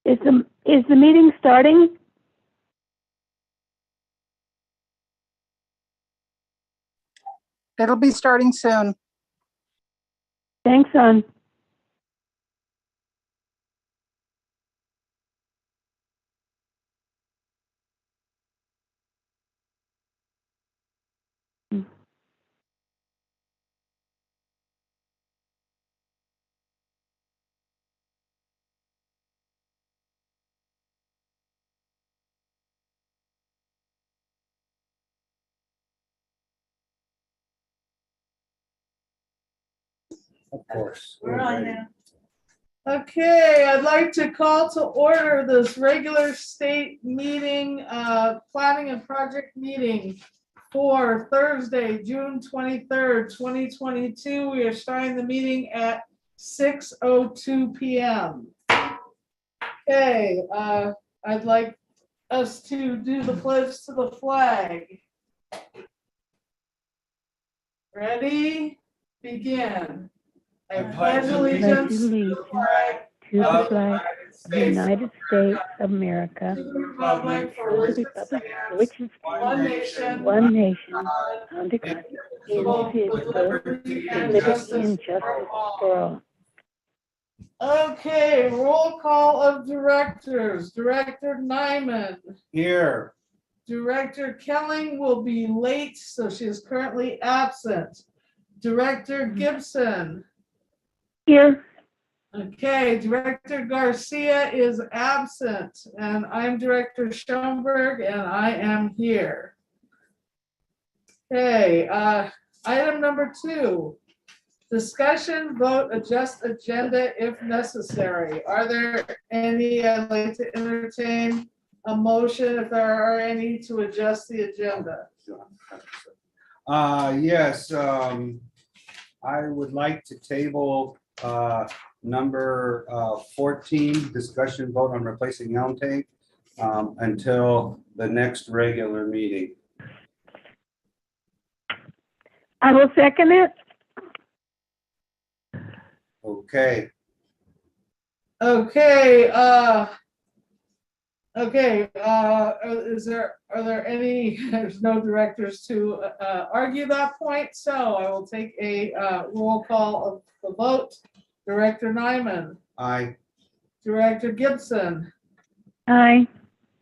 Is the meeting starting? It'll be starting soon. Thanks, on. Of course. We're on now. Okay, I'd like to call to order this regular state meeting, planning and project meeting for Thursday, June 23rd, 2022. We are starting the meeting at 6:02 p.m. Okay, I'd like us to do the pledge to the flag. Ready? Begin. I pledge allegiance to the flag To the of flag of the United States of America, to the republic for to which the it republic for stands, which is one nation, one nation, God, under God, indivisible, with indivisible, liberty and liberty justice and for justice all. for all. Okay, roll call of directors. Director Nyman. Here. Director Kelling will be late, so she is currently absent. Director Gibson. Here, Okay, Director Garcia is absent, and I'm Director Schoenberg, and I am here. Okay, item number 2, discussion, vote, adjust agenda if necessary. Are there any? I'd like to entertain a motion if there are any to adjust the agenda. Yes, I would like to table number 14, discussion vote on replacing elm tank until the next regular meeting. I will second it. Okay. Okay, are there any, there's no directors to argue that point, so I will take a roll call of the vote. Director Nyman, Aye. Director Gibson, Aye.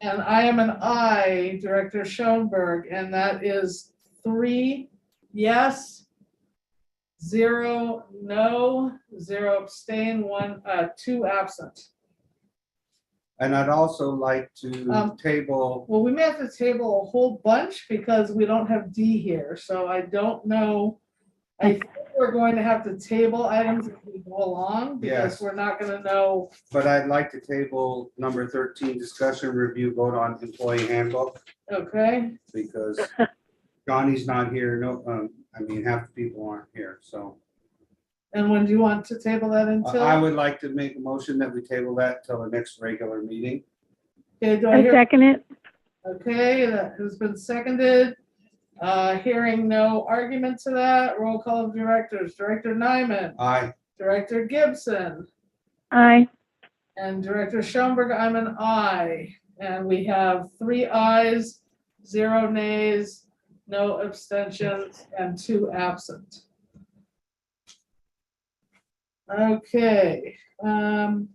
and I am an aye, Director Schoenberg, and that is 3 yes, 0 no, 0 abstain, 2 absent. And I'd also like to table, Well, we may have to table a whole bunch because we don't have D here, so I don't know. I think we're going to have to table items as we go along because Yes. we're not gonna know. but I'd like to table number 13, discussion review vote on employee handbook, Okay, because Johnny's not here. No, I mean, half the people aren't here, so. and when do you want to table that until? I would like to make a motion that we table that till the next regular meeting. Okay, do I I hear? second it. Okay, that has been seconded. Hearing no argument to that, roll call of directors. Director Nyman, Aye. Director Gibson, Aye. and Director Schoenberg, I'm an aye. And we have 3 ayes, 0 nays, no abstentions, and 2 absent. Okay, and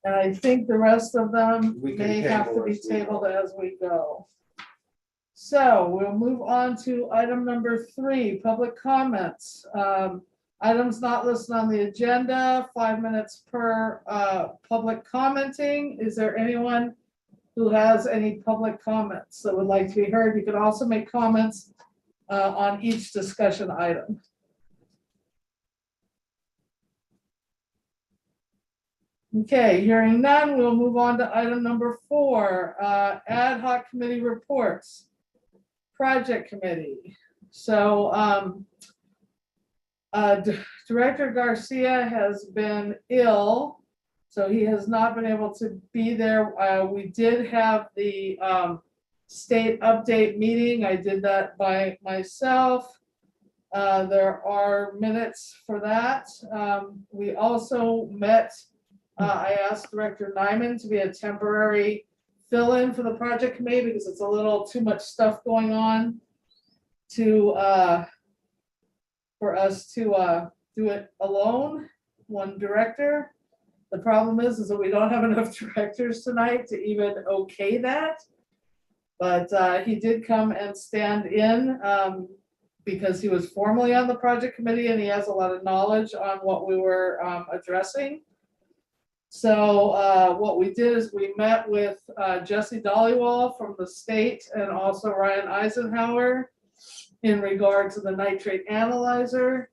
I think the rest of them We can may have to table be as we tabled go. as we go. So we'll move on to item number 3, public comments. Items not listed on the agenda, 5 minutes per public commenting. Is there anyone who has any public comments that would like to be heard? You could also make comments on each discussion item. Okay, hearing none, we'll move on to item number 4, ad hoc committee reports. Project committee. So Director Garcia has been ill, so he has not been able to be there. We did have the state update meeting. I did that by myself. There are minutes for that. We also met I asked Director Nyman to be a temporary fill-in for the project committee because it's a little too much stuff going on to, for us to do it alone, one director. The problem is that we don't have enough directors tonight to even okay that. But he did come and stand in because he was formerly on the project committee and he has a lot of knowledge on what we were addressing. So what we did is we met with Jesse Dollywall from the state and also Ryan Eisenhower in regard to the nitrate analyzer.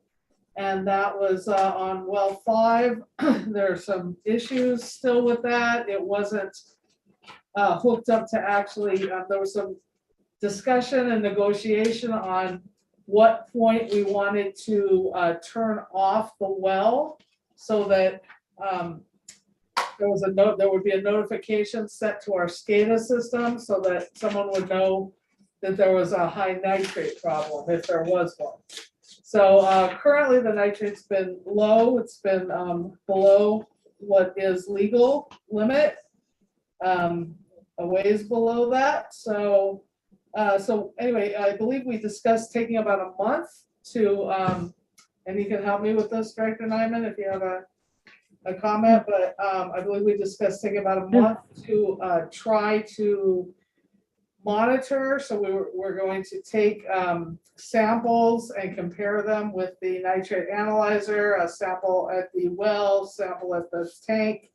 And that was on well 5. There are some issues still with that. It wasn't hooked up to actually, there was some discussion and negotiation on what point we wanted to turn off the well so that there would be a notification set to our SCADA system so that someone would know that there was a high nitrate problem if there was one. So currently the nitrate's been low. It's been below what is legal limit, a ways below that. So anyway, I believe we discussed taking about a month to, and you can help me with this, Director Nyman, if you have a comment, but I believe we discussed taking about a month to try to monitor. So we're going to take samples and compare them with the nitrate analyzer, a sample at the well, sample at the tank,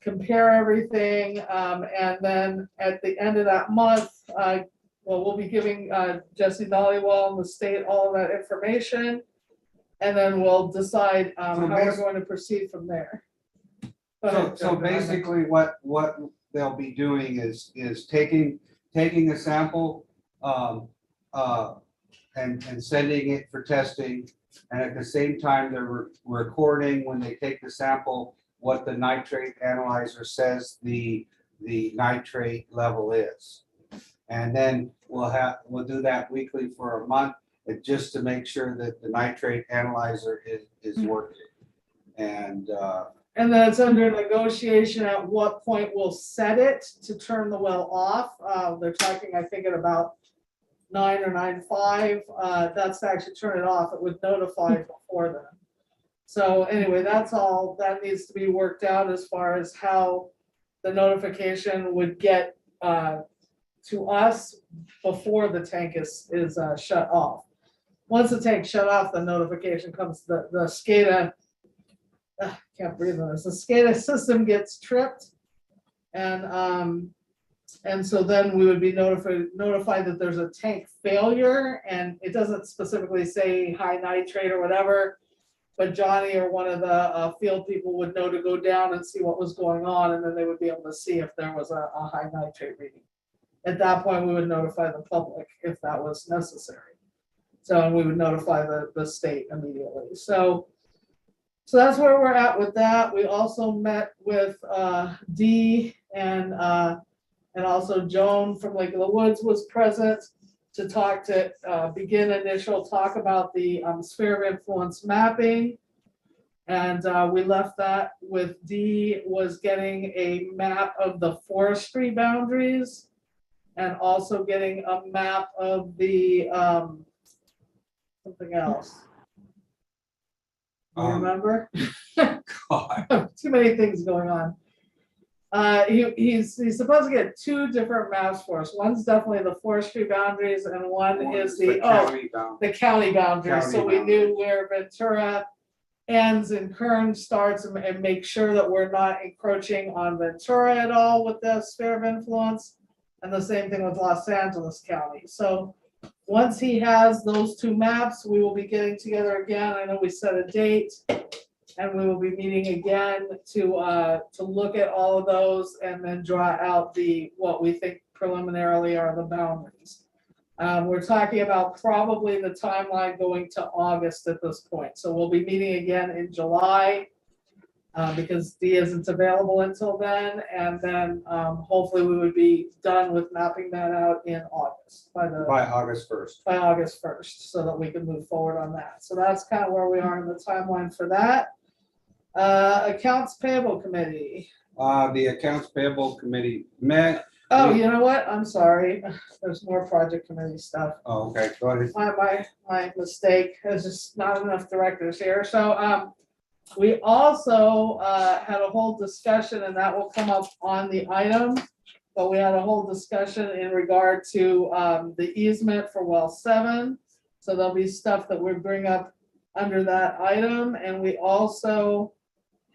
compare everything, and then at the end of that month, well, we'll be giving Jesse Dollywall and the state all of that information, and then we'll decide how we're going to proceed from there. So basically what they'll be doing is taking a sample and sending it for testing. And at the same time, they're recording when they take the sample, what the nitrate analyzer says the nitrate level is. And then we'll do that weekly for a month, just to make sure that the nitrate analyzer is working. And then it's under negotiation at what point we'll set it to turn the well off. They're talking, I think, at about 9 or 9:05. That's to actually turn it off. It would notify before then. So anyway, that's all that needs to be worked out as far as how the notification would get to us before the tank is shut off. Once the tank's shut off, the notification comes, the SCADA, can't breathe on this, the SCADA system gets tripped. And so then we would be notified that there's a tank failure, and it doesn't specifically say high nitrate or whatever, but Johnny or one of the field people would know to go down and see what was going on, and then they would be able to see if there was a high nitrate reading. At that point, we would notify the public if that was necessary. So, and we would notify the state immediately. So that's where we're at with that. We also met with Dee and also Joan from Lake of the Woods was present to talk to begin initial talk about the sphere of influence mapping. And we left that with Dee was getting a map of the forestry boundaries and also getting a map of the something else. You remember? God. Too many things going on. He's supposed to get 2 different maps for us. One's definitely the forestry boundaries, and one is the county boundaries. So we knew where Ventura ends and Kern starts, and make sure that we're not encroaching on Ventura at all with the sphere of influence. And the same thing with Los Angeles County. So once he has those 2 maps, we will be getting together again. I know we set a date, and we will be meeting again to look at all of those and then draw out what we think preliminarily are the boundaries. We're talking about probably the timeline going to August at this point. So we'll be meeting again in July because Dee isn't available until then. And then hopefully we would be done with mapping that out in August by August 1st. By August 1st, so that we can move forward on that. So that's kind of where we are in the timeline for that. Accounts payable committee. The Accounts Payable Committee met. Oh, you know what? I'm sorry. There's more project committee stuff. Oh, okay, go ahead. My mistake. There's just not enough directors here. So, we also, had a whole discussion, and that will come up on the item. But we had a whole discussion in regard to, the easement for well 7. So there'll be stuff that we bring up under that item, and we also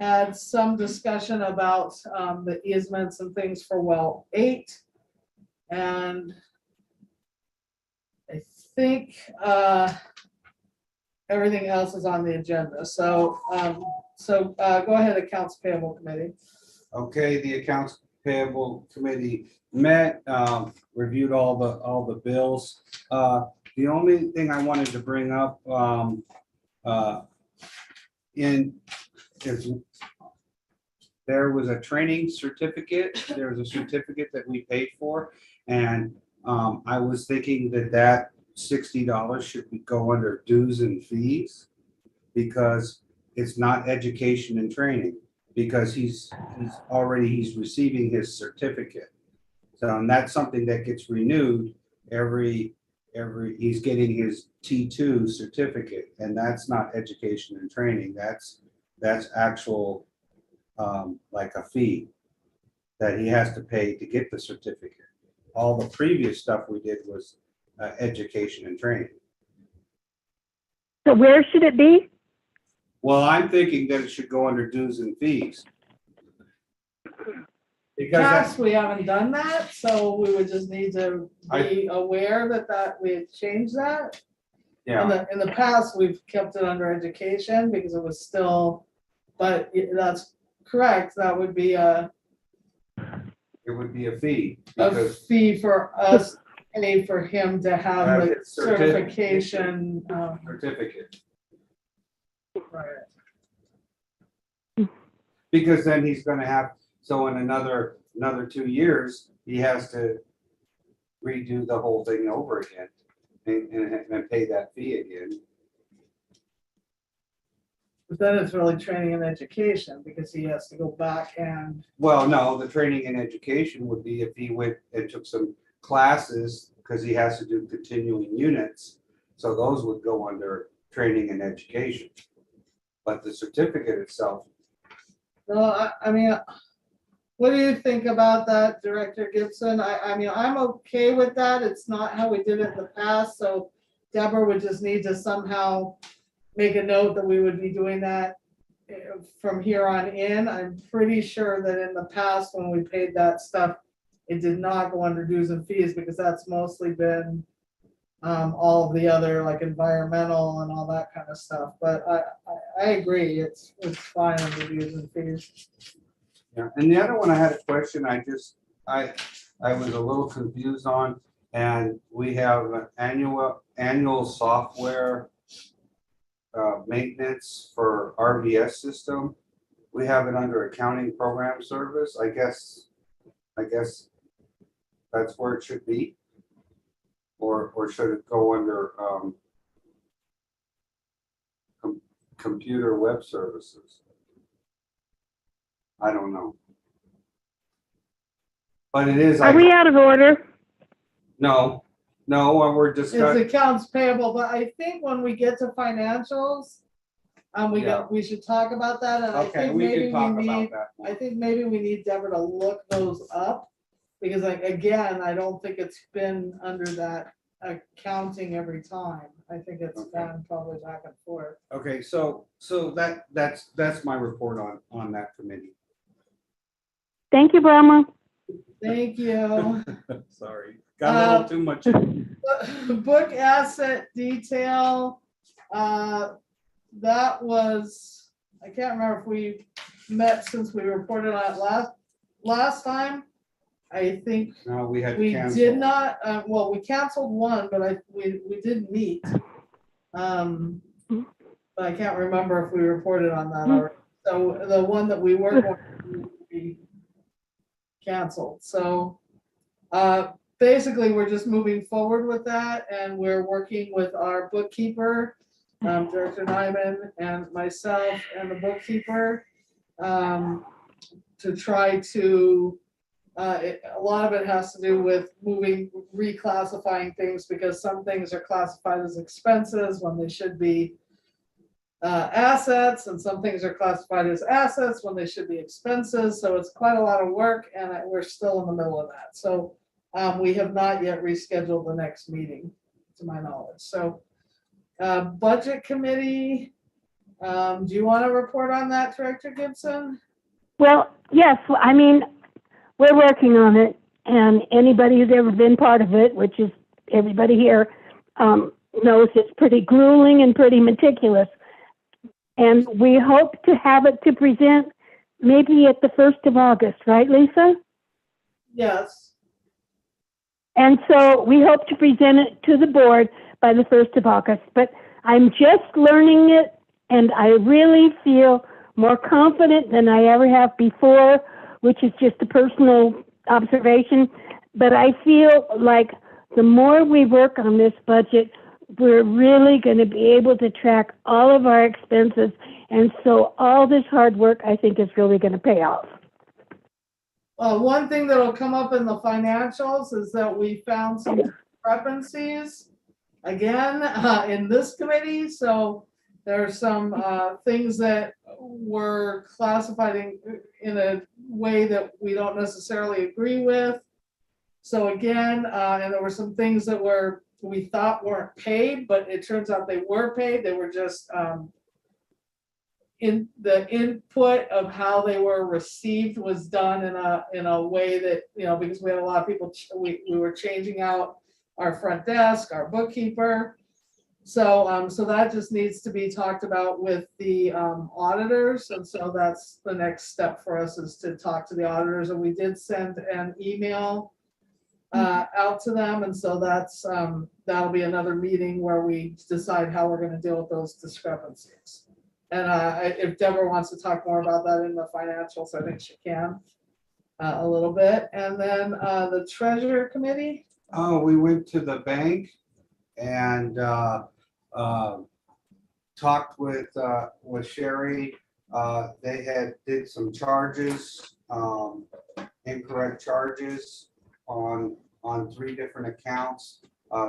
had some discussion about, the easements and things for well 8. And I think, everything else is on the agenda. So, go ahead, Accounts Payable Committee. Okay, the Accounts Payable Committee met, reviewed all the bills. The only thing I wanted to bring up, is there was a training certificate, there was a certificate that we paid for, and I was thinking that $60 should go under dues and fees, because it's not education and training, because he's receiving his certificate. So, and that's something that gets renewed he's getting his T2 certificate, and that's not education and training, that's actual, like a fee that he has to pay to get the certificate. All the previous stuff we did was education and training. So where should it be? Well, I'm thinking that it should go under dues and fees. Because Past, we haven't done that, so we would just need to be aware that we had changed that. yeah, In the past, we've kept it under education because it was still, but that's correct, that would be it would be a fee. a Because fee for us, pay for him to have Have the his certificate. certification. certificate. Right. Because then he's gonna have, so in another 2 years, he has to redo the whole thing over again and pay that fee again. But then it's really training and education because he has to go back and, Well, no, the training and education would be if he went and took some classes, because he has to do continuing units. So those would go under training and education. But the certificate itself, no, I mean, what do you think about that, Director Gibson? I mean, I'm okay with that. It's not how we did it in the past, so Deborah would just need to somehow make a note that we would be doing that from here on in. I'm pretty sure that in the past, when we paid that stuff, it did not go under dues and fees because that's mostly been all of the other like environmental and all that kind of stuff. But I agree, it's fine under dues and fees. yeah. And the other one I had a question, I was a little confused on, and we have an annual software maintenance for RVS system. We have it under accounting program service. I guess that's where it should be. Or should it go under computer web services? I don't know. But it is. Are we out of order? No, we're It's discussing. accounts payable, but I think when we get to financials, Yeah. we should talk about that, and I Okay, think we maybe can we talk need, about that. I think maybe we need Deborah to look those up. Because like, again, I don't think it's been under that accounting every time. I think it's Okay. gone probably back and forth. Okay, so that's my report on that committee. Thank you, Brahma. Thank you. Sorry, got a little too much. Book asset detail, that was, I can't remember if we met since we reported on it last time. I think No, we had to we cancel. did not, well, we canceled one, but we did meet. But I can't remember if we reported on that already. So the one that we were going to be canceled, so, basically, we're just moving forward with that, and we're working with our bookkeeper Director Nyman and myself and the bookkeeper, to try to, a lot of it has to do with reclassifying things, because some things are classified as expenses when they should be assets, and some things are classified as assets when they should be expenses. So it's quite a lot of work, and we're still in the middle of that. So we have not yet rescheduled the next meeting, to my knowledge. So budget committee, do you want to report on that, Director Gibson? Well, yes, I mean, we're working on it, and anybody who's ever been part of it, which is everybody here, knows it's pretty grueling and pretty meticulous. And we hope to have it to present maybe at the 1st of August, right, Lisa? Yes. And so we hope to present it to the board by the 1st of August. But I'm just learning it, and I really feel more confident than I ever have before, which is just a personal observation. But I feel like the more we work on this budget, we're really going to be able to track all of our expenses. And so all this hard work, I think, is really going to pay off. One thing that'll come up in the financials is that we found some discrepancies again in this committee. So there are some things that were classified in a way that we don't necessarily agree with. So again, and there were some things that we thought weren't paid, but it turns out they were paid. They were just in the input of how they were received was done in a way that, because we had a lot of people, we were changing out our front desk, our bookkeeper. So that just needs to be talked about with the auditors. And so that's the next step for us, is to talk to the auditors. And we did send an email out to them. And so that'll be another meeting where we decide how we're going to deal with those discrepancies. And if Deborah wants to talk more about that in the financials, I think she can a little bit. And then the treasurer committee. Oh, we went to the bank and talked with Sherry. They did some charges, incorrect charges on 3 different accounts.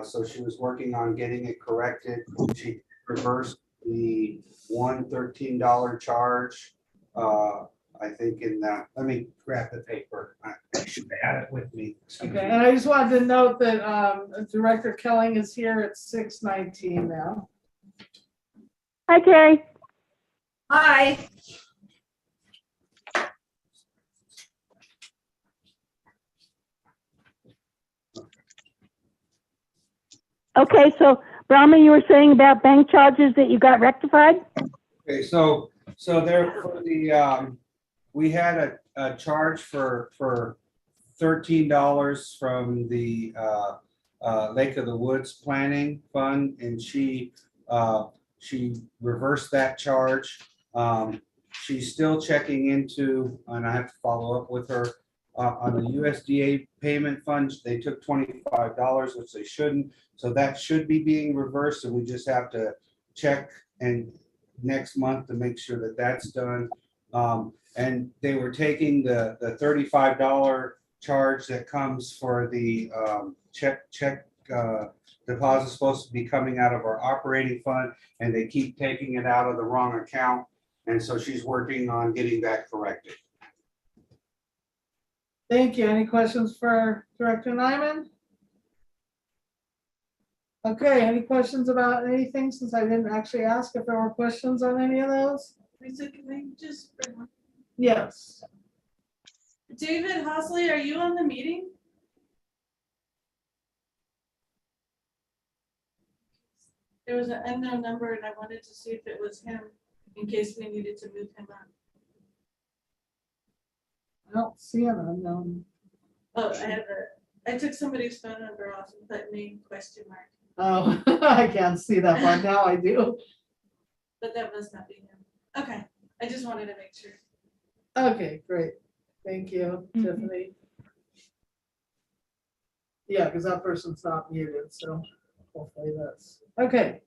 So she was working on getting it corrected. She reversed the $113 charge. I think let me grab the paper. I should have had it with me. Excuse me. Okay, and I just wanted to note that Director Kelling is here at 6:19 now. Hi, Carrie. Hi. Okay, so Brahma, you were saying about bank charges that you got rectified? Okay, so there for the, we had a charge for $13 from the Lake of the Woods Planning Fund, and she reversed that charge. She's still checking into, and I have to follow up with her on the USDA payment funds. They took $25, which they shouldn't, so that should be being reversed, and we just have to check next month to make sure that that's done. And they were taking the $35 charge that comes for the check deposit supposed to be coming out of our operating fund, and they keep taking it out of the wrong account. And so she's working on getting that corrected. Thank you. Any questions for Director Nyman? Okay, any questions about anything, since I didn't actually ask if there were questions on any of those? Lisa, can I just bring one? Yes. David Hosley, are you on the meeting? There was an unknown number and I wanted to see if it was him in case we needed to move him up. I don't see an unknown. Oh, I took somebody's phone number off and put name question mark, Oh, I can't see that one. Now I do. but that must not be him. Okay, I just wanted to make sure. Okay, great. Thank you, Tiffany. Yeah, because that person's not muted, so hopefully that's, okay.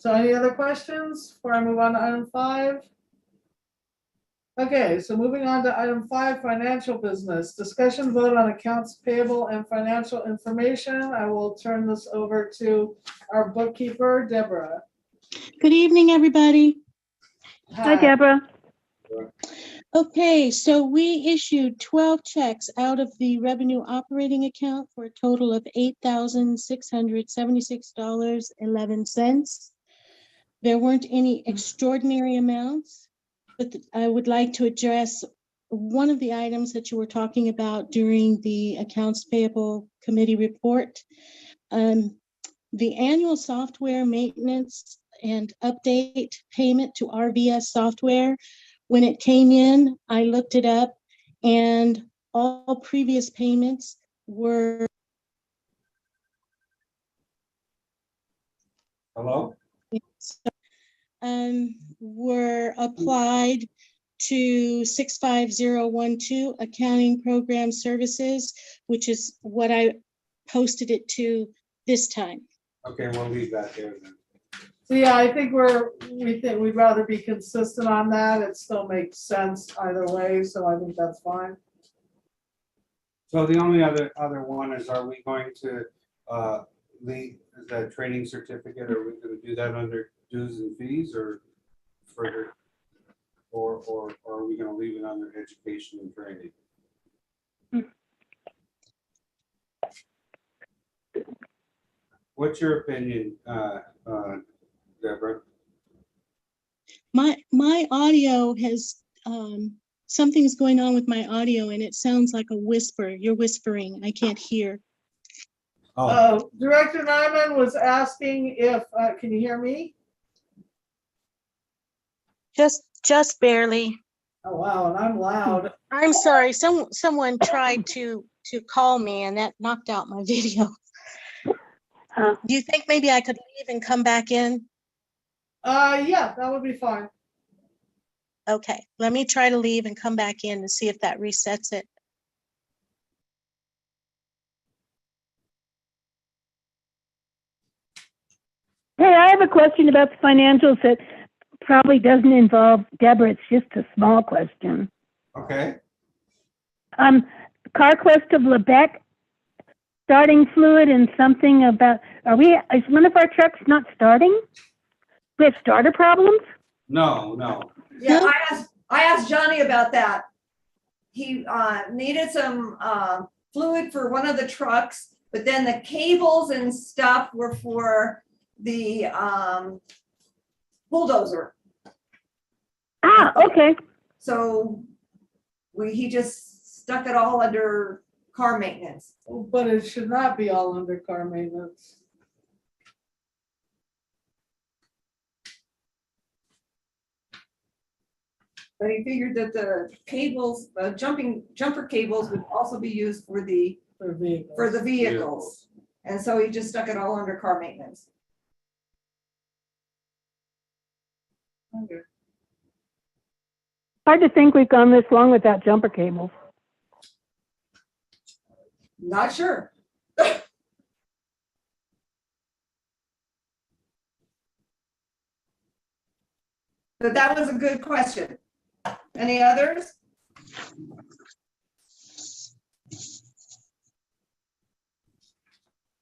So any other questions before I move on to item 5? Okay, so moving on to item 5, financial business. Discussion vote on accounts payable and financial information. I will turn this over to our bookkeeper, Deborah. Good evening, everybody. Hi, Deborah. Okay, so we issued 12 checks out of the revenue operating account for a total of $8,676.11. There weren't any extraordinary amounts, but I would like to address one of the items that you were talking about during the Accounts Payable Committee report. The annual software maintenance and update payment to RVS software. When it came in, I looked it up, and all previous payments were Hello? were applied to 65012 Accounting Program Services, which is what I posted it to this time. Okay, we'll leave that there then. So yeah, I think we think we'd rather be consistent on that. It still makes sense either way, so I think that's fine. So the only other one is, are we going to leave the training certificate? Are we going to do that under dues and fees or further? Or are we going to leave it under education and training? What's your opinion, Deborah? My audio has something's going on with my audio, and it sounds like a whisper. You're whispering. I can't hear. Oh, Director Nyman was asking if, can you hear me? Just barely. Oh, wow, and I'm loud. I'm sorry. Someone tried to call me, and that knocked out my video. Do you think maybe I could leave and come back in? Yeah, that would be fine. Okay, let me try to leave and come back in and see if that resets it. Hey, I have a question about the financials that probably doesn't involve Deborah. It's just a small question. okay. CarQuest of Lebec, starting fluid and something about, is one of our trucks not starting? We have starter problems? No. Yeah, I asked Johnny about that. He needed some fluid for one of the trucks, but then the cables and stuff were for the bulldozer. Okay. So he just stuck it all under car maintenance. But it should not be all under car maintenance. But he figured that the cables, the jumper cables would also be used for the vehicles. And so he just stuck it all under car maintenance. Okay. Hard to think we've gone this long without jumper cables. Not sure. But that was a good question. Any others?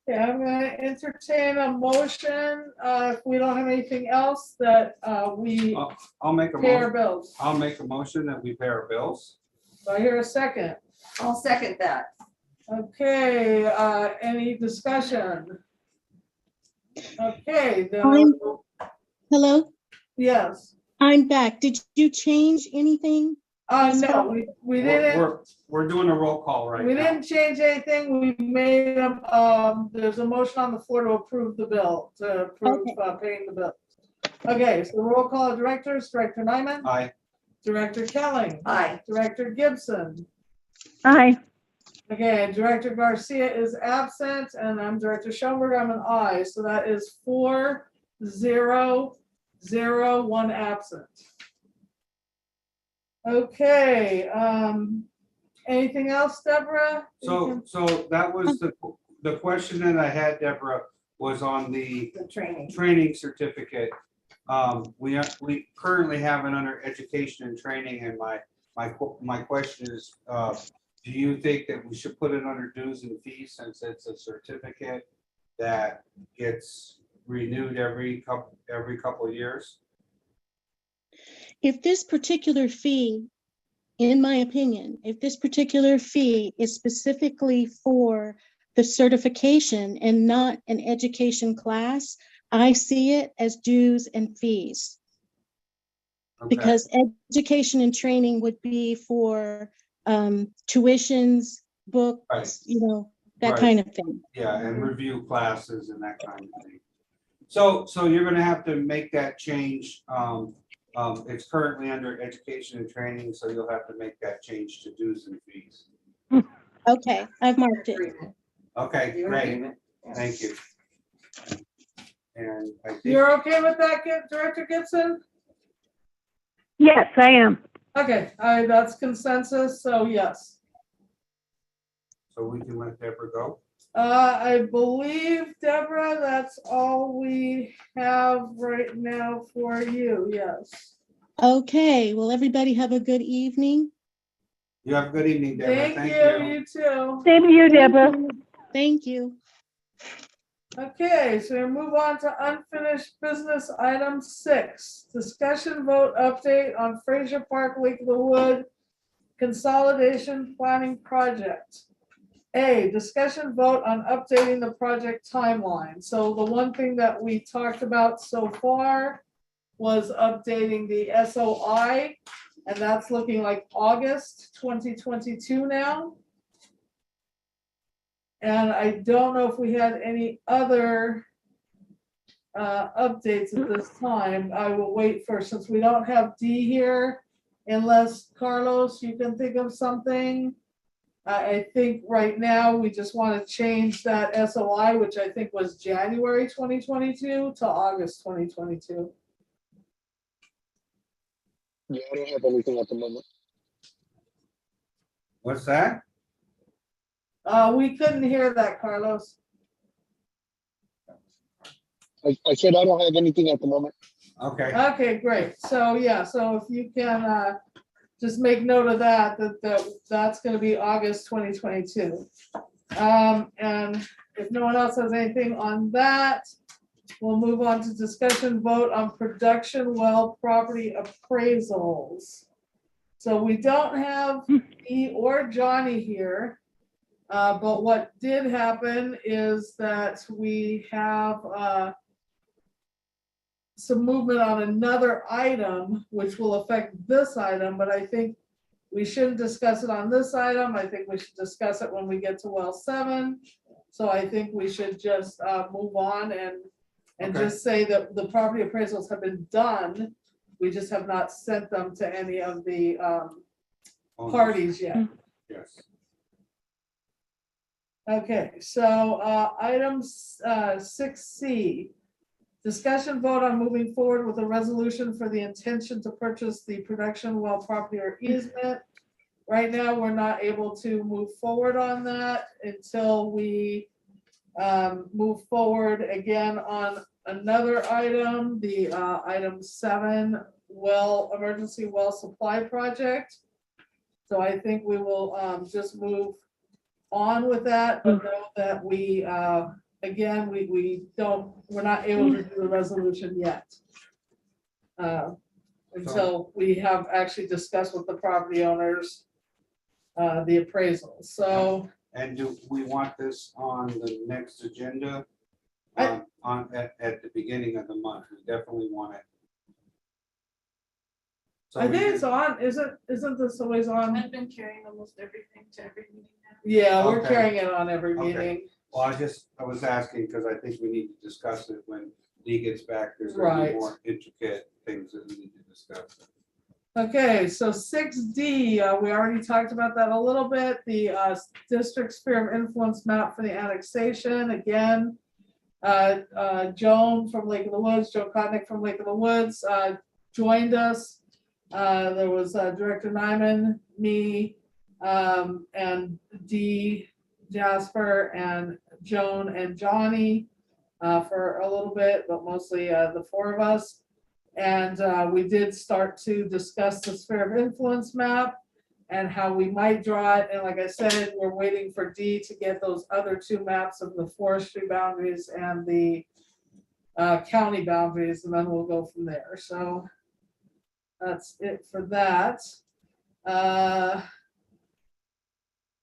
Yeah, I'm gonna entertain a motion, if we don't have anything else, that we I'll make a pay our motion. bills. I'll make a motion that we pay our bills. Do I hear a second? I'll second that. Okay, any discussion? Okay, Hello, yes. I'm back. Did you change anything? No, we didn't. We're doing a roll call right now. We didn't change anything. We made there's a motion on the floor to approve the bill, to approve paying the bill. Okay, so roll call of directors, Director Nyman. Aye. Director Kelling. Aye. Director Gibson. Aye. Okay, Director Garcia is absent, and I'm Director Schoenberg. I'm an aye, so that is 4-0-0, 1 absent. Okay, anything else, Deborah? So that was the question that I had, Deborah, was on the The training. training certificate. We currently have it under education and training, and my question is, do you think that we should put it under dues and fees since it's a certificate that gets renewed every couple of years? If this particular fee, in my opinion, if this particular fee is specifically for the certification and not an education class, I see it as dues and fees. Okay. Because education and training would be for tuitions, books, Right. you know, that Right. kind of thing. Yeah, and review classes and that kind of thing. So you're gonna have to make that change. It's currently under education and training, so you'll have to make that change to dues and fees. Okay, I've marked it. Agreement. Okay, You're in great, agreement? Yeah. thank you. And I think, You're okay with that, Director Gibson? Yes, I am. Okay, that's consensus, so yes. so we can let Deborah go? I believe, Deborah, that's all we have right now for you, yes. Okay, well, everybody have a good evening. You have a good evening, Deborah, Thank you, you too. Same to you, Deborah. Thank you. Okay, so we move on to unfinished business item 6, discussion vote update on Fraser Park, Lake of the Wood consolidation planning project. A, discussion vote on updating the project timeline. So the one thing that we talked about so far was updating the SOI, and that's looking like August 2022 now. And I don't know if we had any other updates at this time. I will wait for, since we don't have D here, unless Carlos, you can think of something. I think right now we just want to change that SOI, which I think was January 2022 to August 2022. Yeah, I don't have anything at the moment. What's that? We couldn't hear that, Carlos. I said I don't have anything at the moment. Okay, Okay, great. So, yeah, so if you can just make note of that, that's gonna be August 2022. And if no one else has anything on that, we'll move on to discussion vote on production well property appraisals. So we don't have E or Johnny here. But what did happen is that we have some movement on another item, which will affect this item, but I think we shouldn't discuss it on this item. I think we should discuss it when we get to well 7. So I think we should just move on and Okay. just say that the property appraisals have been done. We just have not sent them to any of the parties yet. yes. Okay, so item 6C, discussion vote on moving forward with a resolution for the intention to purchase the production well property or easement. Right now, we're not able to move forward on that until we move forward again on another item, the item 7, emergency well supply project. So I think we will just move on with that, but know that we, again, we're not able to do the resolution yet. Until we have actually discussed with the property owners, the appraisal, so. And do we want this on the next agenda? I- At the beginning of the month, we definitely want it. So I we think could- it's on, isn't this always on? I've been carrying almost everything to every meeting now. Yeah, we're Okay. carrying it on every Okay. meeting. Well, I was asking because I think we need to discuss it when Dee gets back. There's gonna Right. be more intricate things that we need to discuss. Okay, so 6D, we already talked about that a little bit, the district sphere of influence map for the annexation, again. Joan from Lake of the Woods, Joe Kotnick from Lake of the Woods, joined us. There was Director Nyman, me, and Dee, Jasper, and Joan and Johnny. for a little bit, but mostly the four of us. And we did start to discuss the sphere of influence map and how we might draw it. And like I said, we're waiting for D to get those other two maps of the forestry boundaries and the county boundaries, and then we'll go from there. So that's it for that.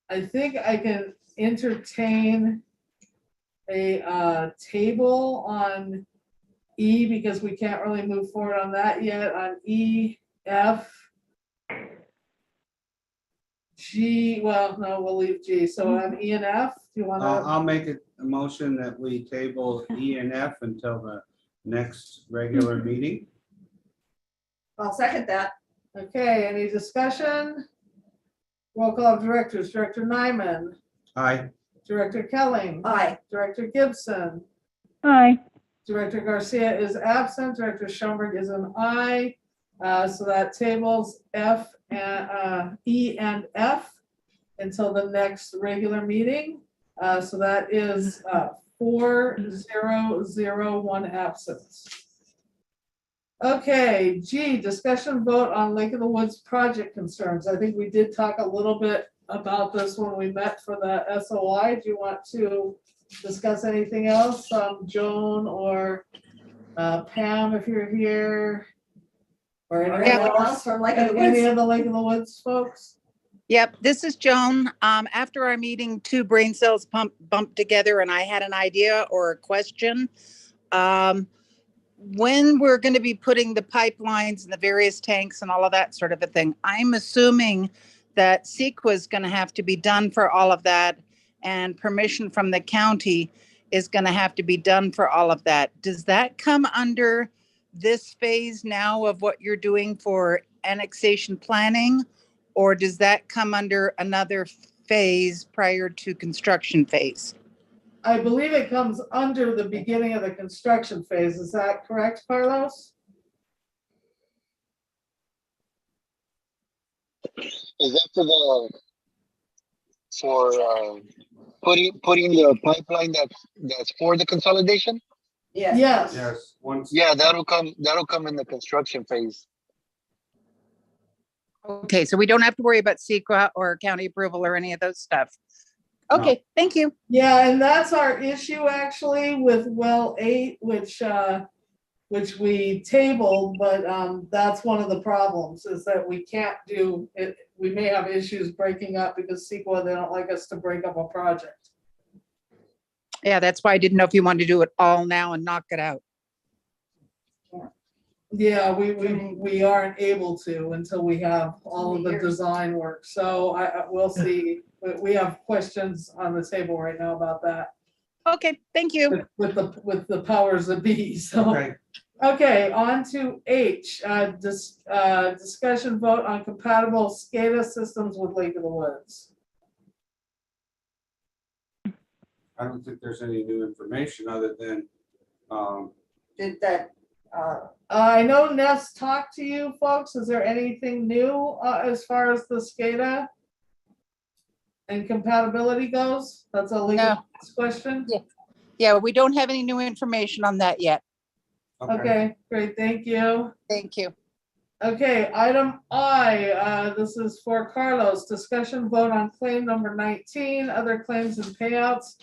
I think I can entertain a table on E because we can't really move forward on that yet. On E, F, G, well, no, we'll leave G. So on E and F, do you want to? I'll make a motion that we table E and F until the next regular meeting. I'll second that. Okay, any discussion? Roll call of directors. Director Nyman, Aye. Director Kelling, Aye. Director Gibson, Aye. Director Garcia is absent. Director Schoenberg is an aye. So that tables F and E and F until the next regular meeting. So that is 4-0-0, 1 absence. Okay, G, discussion vote on Lake of the Woods project concerns. I think we did talk a little bit about this when we met for the SOI. Do you want to discuss anything else? Joan or Pam, if you're here? Or anyone Anyone else? else from Lake of the Any Woods? of the Lake of the Woods folks? Yep, this is Joan. After our meeting, two brain cells bumped together and I had an idea or a question. When we're going to be putting the pipelines and the various tanks and all of that sort of a thing, I'm assuming that CEQA is going to have to be done for all of that and permission from the county is going to have to be done for all of that. Does that come under this phase now of what you're doing for annexation planning? Or does that come under another phase prior to construction phase? I believe it comes under the beginning of the construction phase. Is that correct, Carlos? Is that for putting the pipeline that's for the consolidation? Yes. Yes. Yes, once. Yeah, that'll come in the construction phase. Okay, so we don't have to worry about CEQA or county approval or any of those stuff. Okay, thank you. Yeah, and that's our issue actually with well 8, which we tabled, but that's one of the problems is that we can't do it. We may have issues breaking up because CEQA, they don't like us to break up a project. Yeah, that's why I didn't know if you wanted to do it all now and knock it out. Yeah, we aren't able to until we have all of the design work. So we'll see. We have questions on the table right now about that. Okay, thank you. With the powers that be. So Okay, okay, on to H. Discussion vote on compatible SCADA systems with Lake of the Woods. I don't think there's any new information other than, Did that, I know Ness talked to you folks. Is there anything new as far as the SCADA and compatibility goes? That's a legal question. Yeah, we don't have any new information on that yet. Okay, great, thank you. Thank you. Okay, item I, this is for Carlos. Discussion vote on claim number 19, other claims and payouts,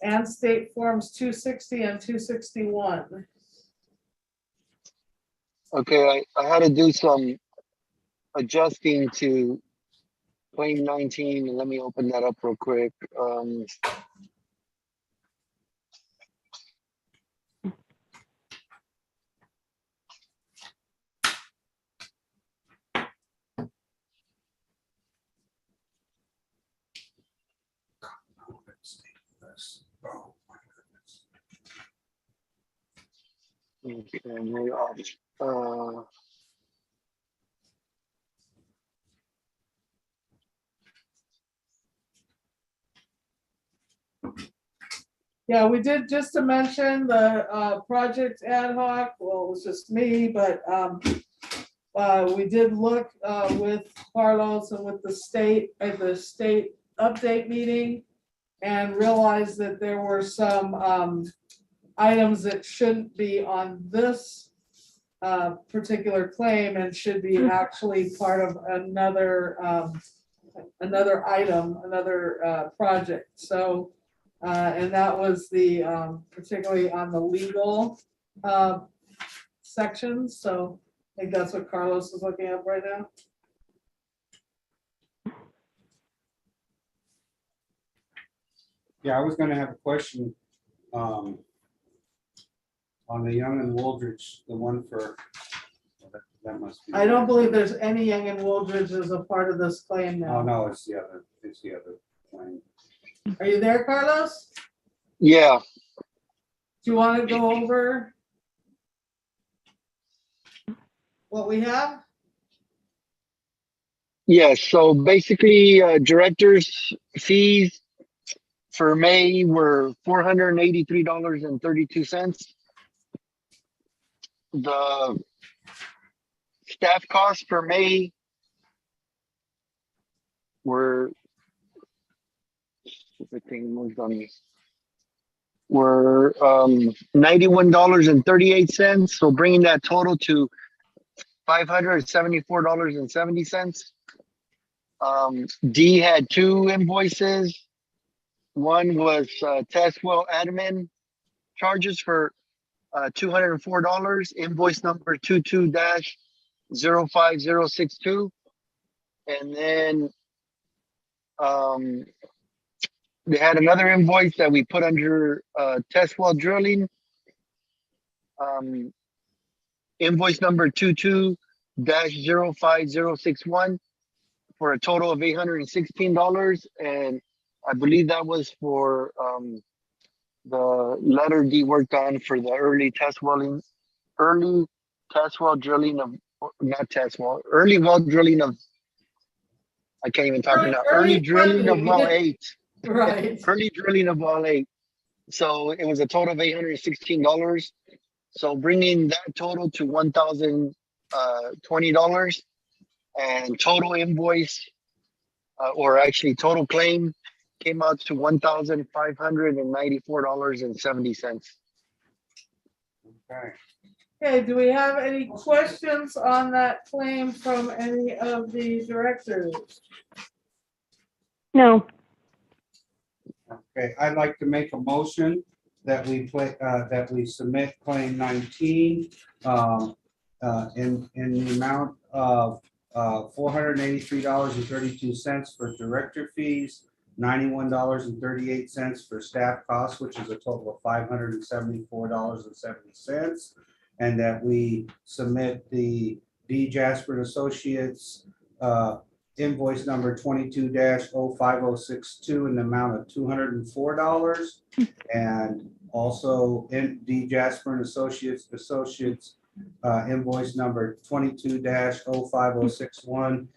and state forms 260 and 261. Okay, I had to do some adjusting to claim 19, and let me open that up real quick. oh my goodness. Okay, we are, Yeah, we did, just to mention the project ad hoc, well, it was just me, but we did look with Carlos and with the state at the state update meeting and realized that there were some items that shouldn't be on this particular claim and should be actually part of another item, another project. So, and that was the particularly on the legal sections. So I think that's what Carlos is looking at right now. Yeah, I was gonna have a question on the Young and Wooldridge, the one for, that must be. I don't believe there's any Young and Wooldridge as a part of this claim now. Oh, no, it's the other claim. Are you there, Carlos? Yeah, Do you want to go over what we have? yeah. So basically, director's fees for May were $483.32. The staff costs for May were, everything moved on me, were $91.38. So bringing that total to $574.70. D had two invoices. One was test well admin charges for $204, invoice number 22-05062. And then they had another invoice that we put under test well drilling, invoice number 22-05061 for a total of $816. And I believe that was for the letter D work done for the early test well drilling of, not test well, early well drilling of, I can't even talk now, early drilling of well 8. Right. Early drilling of well 8. So it was a total of $816. So bringing that total to $1,020, and total invoice, or actually total claim, came out to $1,594.70. Okay. Okay, do we have any questions on that claim from any of the directors? No, Okay, I'd like to make a motion that we submit claim 19 in the amount of $483.32 for director fees, $91.38 for staff costs, which is a total of $574.70. And that we submit the D. Jasper and Associates invoice number 22-05062 in the amount of $204. And also in D. Jasper and Associates invoice number 22-05061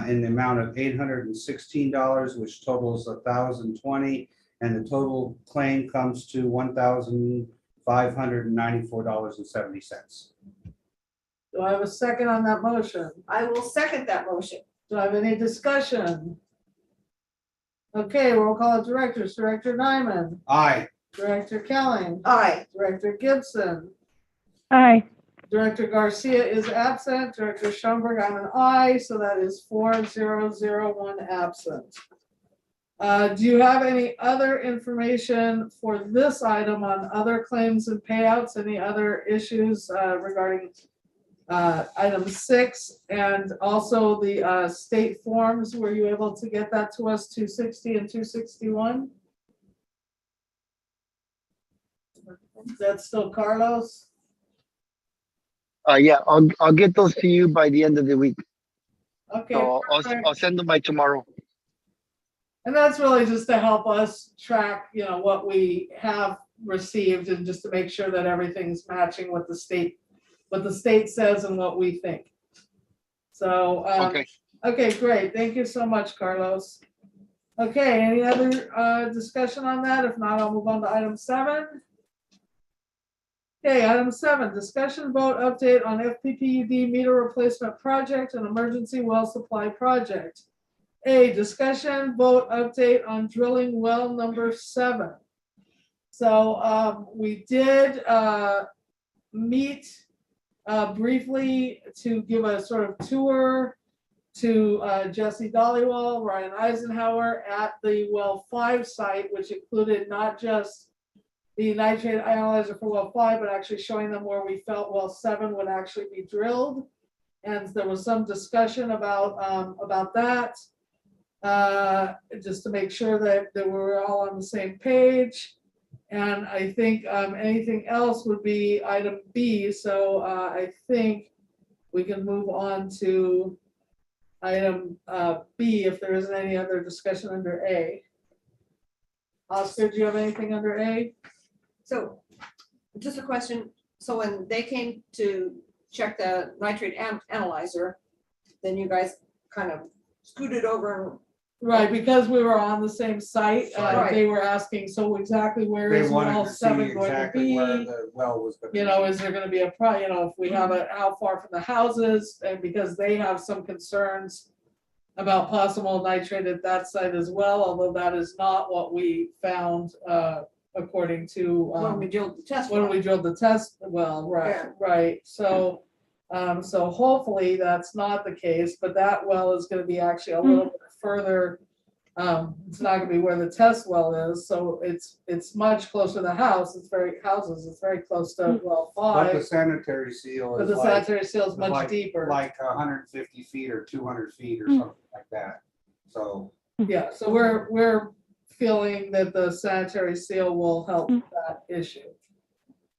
in the amount of $816, which totals $1,020, and the total claim comes to $1,594.70. Do I have a second on that motion? I will second that motion. Do I have any discussion? Okay, roll call of directors. Director Nyman, Aye. Director Kelling, Aye. Director Gibson, aye. Director Garcia is absent, Director Schoenberg, I'm an aye, so that is 4001 absent. Do you have any other information for this item on other claims and payouts? Any other issues regarding item 6, and also the state forms? Were you able to get that to us, 260 and 261? Is that still Carlos? Yeah, I'll get those to you by the end of the week. Okay, So perfect. I'll send them by tomorrow. And that's really just to help us track, what we have received, and just to make sure that everything's matching what the state says and what we think. So, okay, great. Thank you so much, Carlos. Okay, any other discussion on that? If not, I'll move on to item 7. Okay, item 7, discussion vote update on FPPUD meter replacement project and emergency well supply project. A, discussion vote update on drilling well number 7. So we did meet briefly to give a sort of tour to Jesse Dollywall, Ryan Eisenhower at the well 5 site, which included not just the nitrate analyzer for well 5, but actually showing them where we felt well 7 would actually be drilled. And there was some discussion about that, just to make sure that we were all on the same page. And I think anything else would be item B. So I think we can move on to item B if there isn't any other discussion under A. Oscar, do you have anything under A? So just a question. So when they came to check the nitrate analyzer, then you guys kind of scooted over. Right, because we were on the same site, Right. they were asking, so exactly where They is wanted well to see 7 going to exactly where be? the well was gonna be. You know, is there gonna be a if we have it, how far from the houses? And because they have some concerns about possible nitrate at that site as well, although that is not what we found, according to, When we drilled the test. when well. we drilled the test well, right, Yeah. right, so hopefully that's not the case, but that well is gonna be actually a little bit further. It's not gonna be where the test well is, so it's much closer to the house, it's very close to well But the 5, sanitary seal but is the like, sanitary seal is much deeper. like 150 feet or 200 feet or something like that. So, Yeah, so we're feeling that the sanitary seal will help that issue.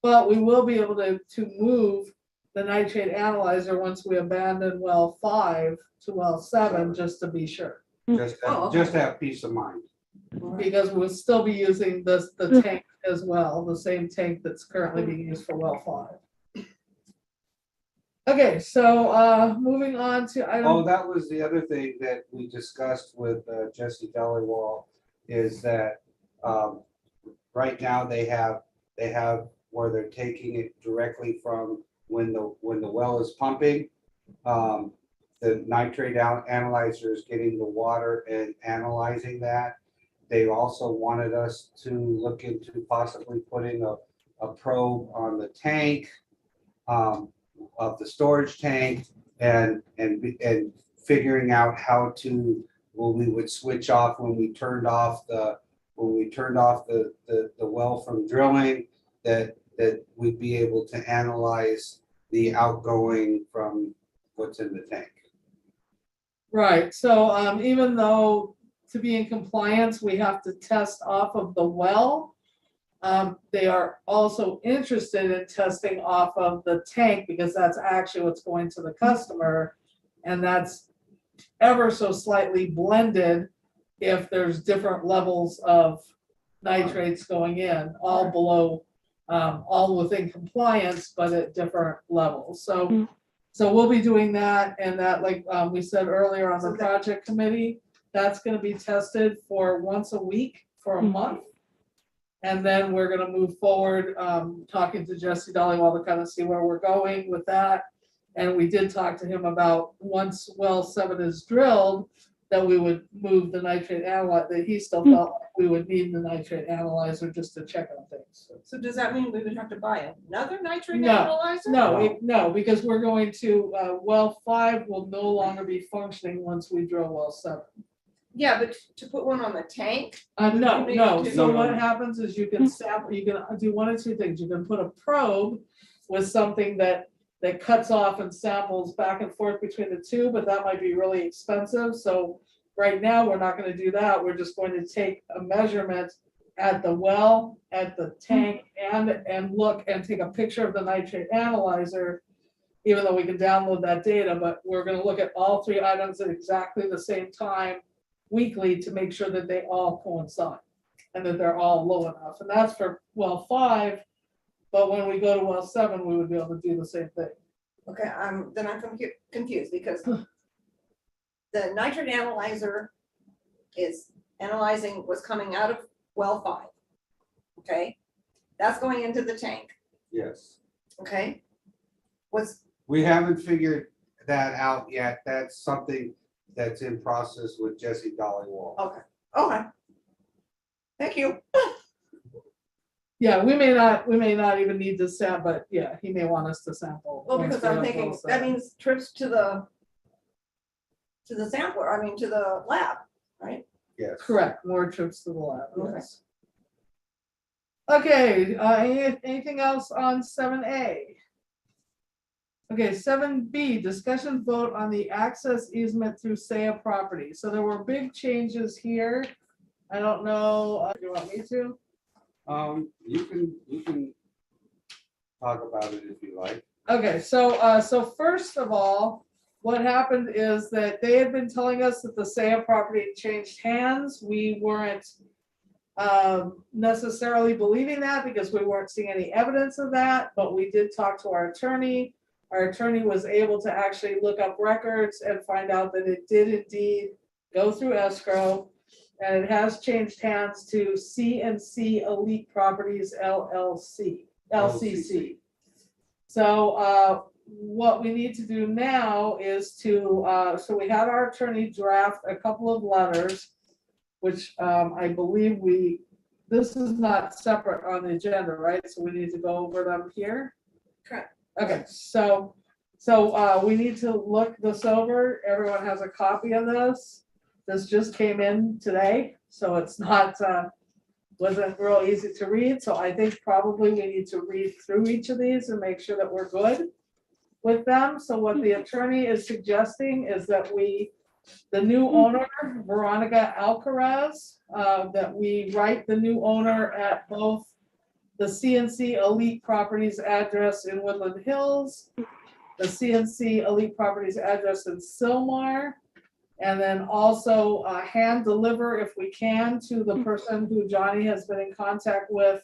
But we will be able to move the nitrate analyzer once we abandon well 5 to well 7, just to be sure. just, Oh, just have peace of mind. Because we'll still be using the tank as well, the same tank that's currently being used for well 5. Okay, so moving on to item. Oh, that was the other thing that we discussed with Jesse Dollywall, is that right now they have where they're taking it directly from when the well is pumping. The nitrate analyzer is getting the water and analyzing that. They also wanted us to look into possibly putting a probe on the tank, of the storage tank, and figuring out how to, well, we would switch off when we turned off the well from drilling, that we'd be able to analyze the outgoing from what's in the tank. Right, so even though to be in compliance, we have to test off of the well, they are also interested in testing off of the tank, because that's actually what's going to the customer. And that's ever so slightly blended if there's different levels of nitrates going in, all below, all within compliance, but at different levels. So we'll be doing that, and that, like we said earlier on the project committee, that's gonna be tested for once a week for a month. And then we're gonna move forward, talking to Jesse Dollywall to kind of see where we're going with that. And we did talk to him about, once well 7 is drilled, that we would move the nitrate analyzer, that he still felt like we would need the nitrate analyzer just to check on things. So does that mean we would have to buy another nitrate No, analyzer? No, because we're going to, well 5 will no longer be functioning once we drill well 7. Yeah, but to put one on the tank? No, Would you no, need to- so No, what no. happens is you can sample, you can do one of two things, you can put a probe with something that cuts off and samples back and forth between the two, but that might be really expensive, so right now, we're not gonna do that, we're just going to take a measurement at the well, at the tank, and look and take a picture of the nitrate analyzer, even though we can download that data, but we're gonna look at all 3 items at exactly the same time weekly to make sure that they all coincide and that they're all low enough. And that's for well 5, but when we go to well 7, we would be able to do the same thing. Okay, then I'm confused, because the nitrate analyzer is analyzing what's coming out of well 5. Okay, that's going into the tank. Yes. Okay, We haven't figured that out yet. That's something that's in process with Jesse Dollywall. okay, thank you. Yeah, we may not even need to sample, but yeah, he may want us to sample. Well, once because we I'm have thinking, both that sides. means trips to the sampler, I mean, to the lab, right? Yes. Correct, more trips to the lab, Okay. yes. Okay, anything else on 7A? Okay, 7B, discussion vote on the access easement through Saya property. So there were big changes here. I don't know, do you want me to? You can talk about it if you like. Okay, so first of all, what happened is that they had been telling us that the Saya property had changed hands. We weren't necessarily believing that because we weren't seeing any evidence of that, but we did talk to our attorney. Our attorney was able to actually look up records and find out that it did indeed go through escrow, and it has changed hands to C&C Elite Properties LCC. So what we need to do now is so we had our attorney draft a couple of letters, which I believe this is not separate on the agenda, right? So we need to go over them here. Correct. Okay, so we need to look this over. Everyone has a copy of this. This just came in today, so it's not, wasn't real easy to read. So I think probably we need to read through each of these and make sure that we're good with them. So what the attorney is suggesting is that the new owner, Veronica Alcaraz, that we write the new owner at both the C&C Elite Properties address in Woodland Hills, the C&C Elite Properties address in Sylmar, and then also hand deliver, if we can, to the person who Johnny has been in contact with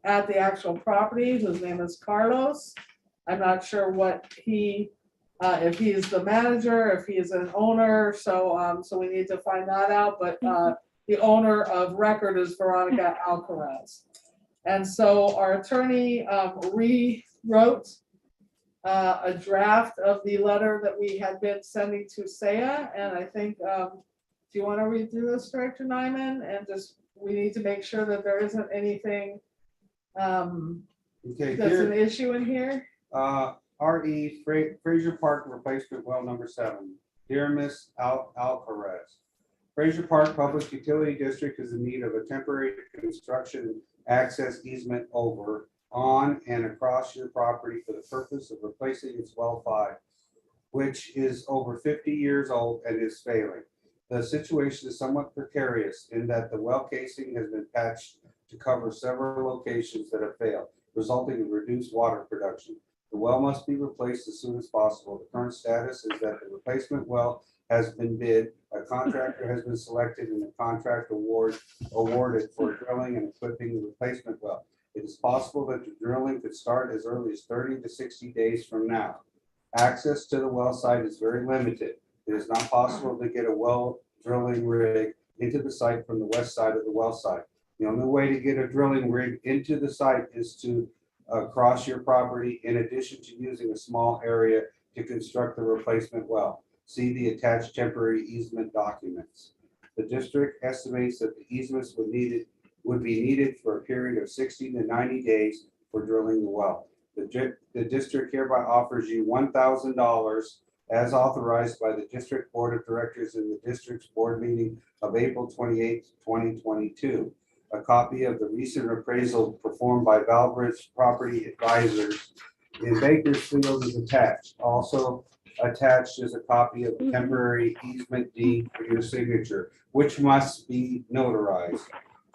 at the actual property, whose name is Carlos. I'm not sure what if he is the manager, if he is an owner, so we need to find that out, but the owner of record is Veronica Alcaraz. And so our attorney rewrote a draft of the letter that we had been sending to Saya, and I think, do you want to read through this, Director Nyman? And we need to make sure that there isn't anything Okay, that's an issue in here. RE Fraser Park replacement well number 7. Dear Miss Alcaraz, Fraser Park Public Utility District is in need of a temporary construction access easement over, on, and across your property for the purpose of replacing its well 5, which is over 50 years old and is failing. The situation is somewhat precarious in that the well casing has been patched to cover several locations that have failed, resulting in reduced water production. The well must be replaced as soon as possible. The current status is that the replacement well has been bid, a contractor has been selected, and the contract awarded for drilling and equipping the replacement well. It is possible that the drilling could start as early as 30 to 60 days from now. Access to the well site is very limited. It is not possible to get a well drilling rig into the site from the west side of the well site. The only way to get a drilling rig into the site is to across your property, in addition to using a small area to construct the replacement well. See the attached temporary easement documents. The district estimates that the easements would be needed for a period of 60 to 90 days for drilling the well. The district hereby offers you $1,000 as authorized by the district board of directors in the district's board meeting of April 28, 2022. A copy of the recent appraisal performed by Valbridge Property Advisors in Bakersfield is attached. Also attached is a copy of the temporary easement deed for your signature, which must be notarized.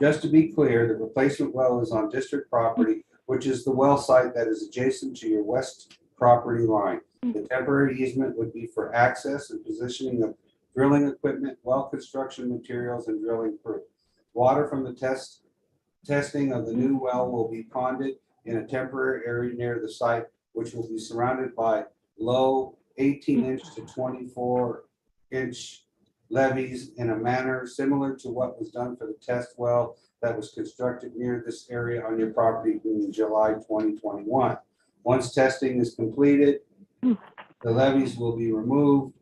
Just to be clear, the replacement well is on district property, which is the well site that is adjacent to your west property line. The temporary easement would be for access and positioning of drilling equipment, well construction materials, and drilling crew. Water from the testing of the new well will be ponded in a temporary area near the site, which will be surrounded by low 18-inch to 24-inch levees in a manner similar to what was done for the test well that was constructed near this area on your property in July 2021. Once testing is completed, the levees will be removed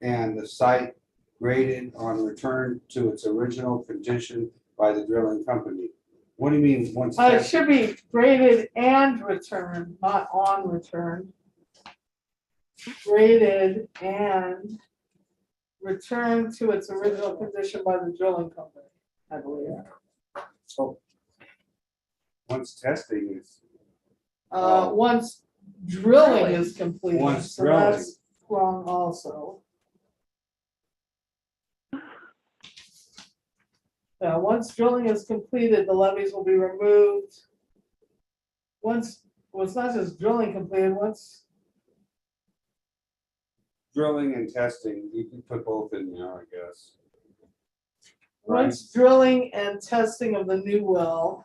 and the site graded on return to its original condition by the drilling company. What do you mean, once? It tested? should be graded and returned, not on returned. Graded and returned to its original condition by the drilling company, I believe. So, once testing is, Once drilling is completed, Once so that's wrong also. Yeah, once drilling is completed, the levees will be removed. Once, well, it's not just drilling completed, once, drilling and testing, you can put both in there, I guess. once drilling and testing of the new well.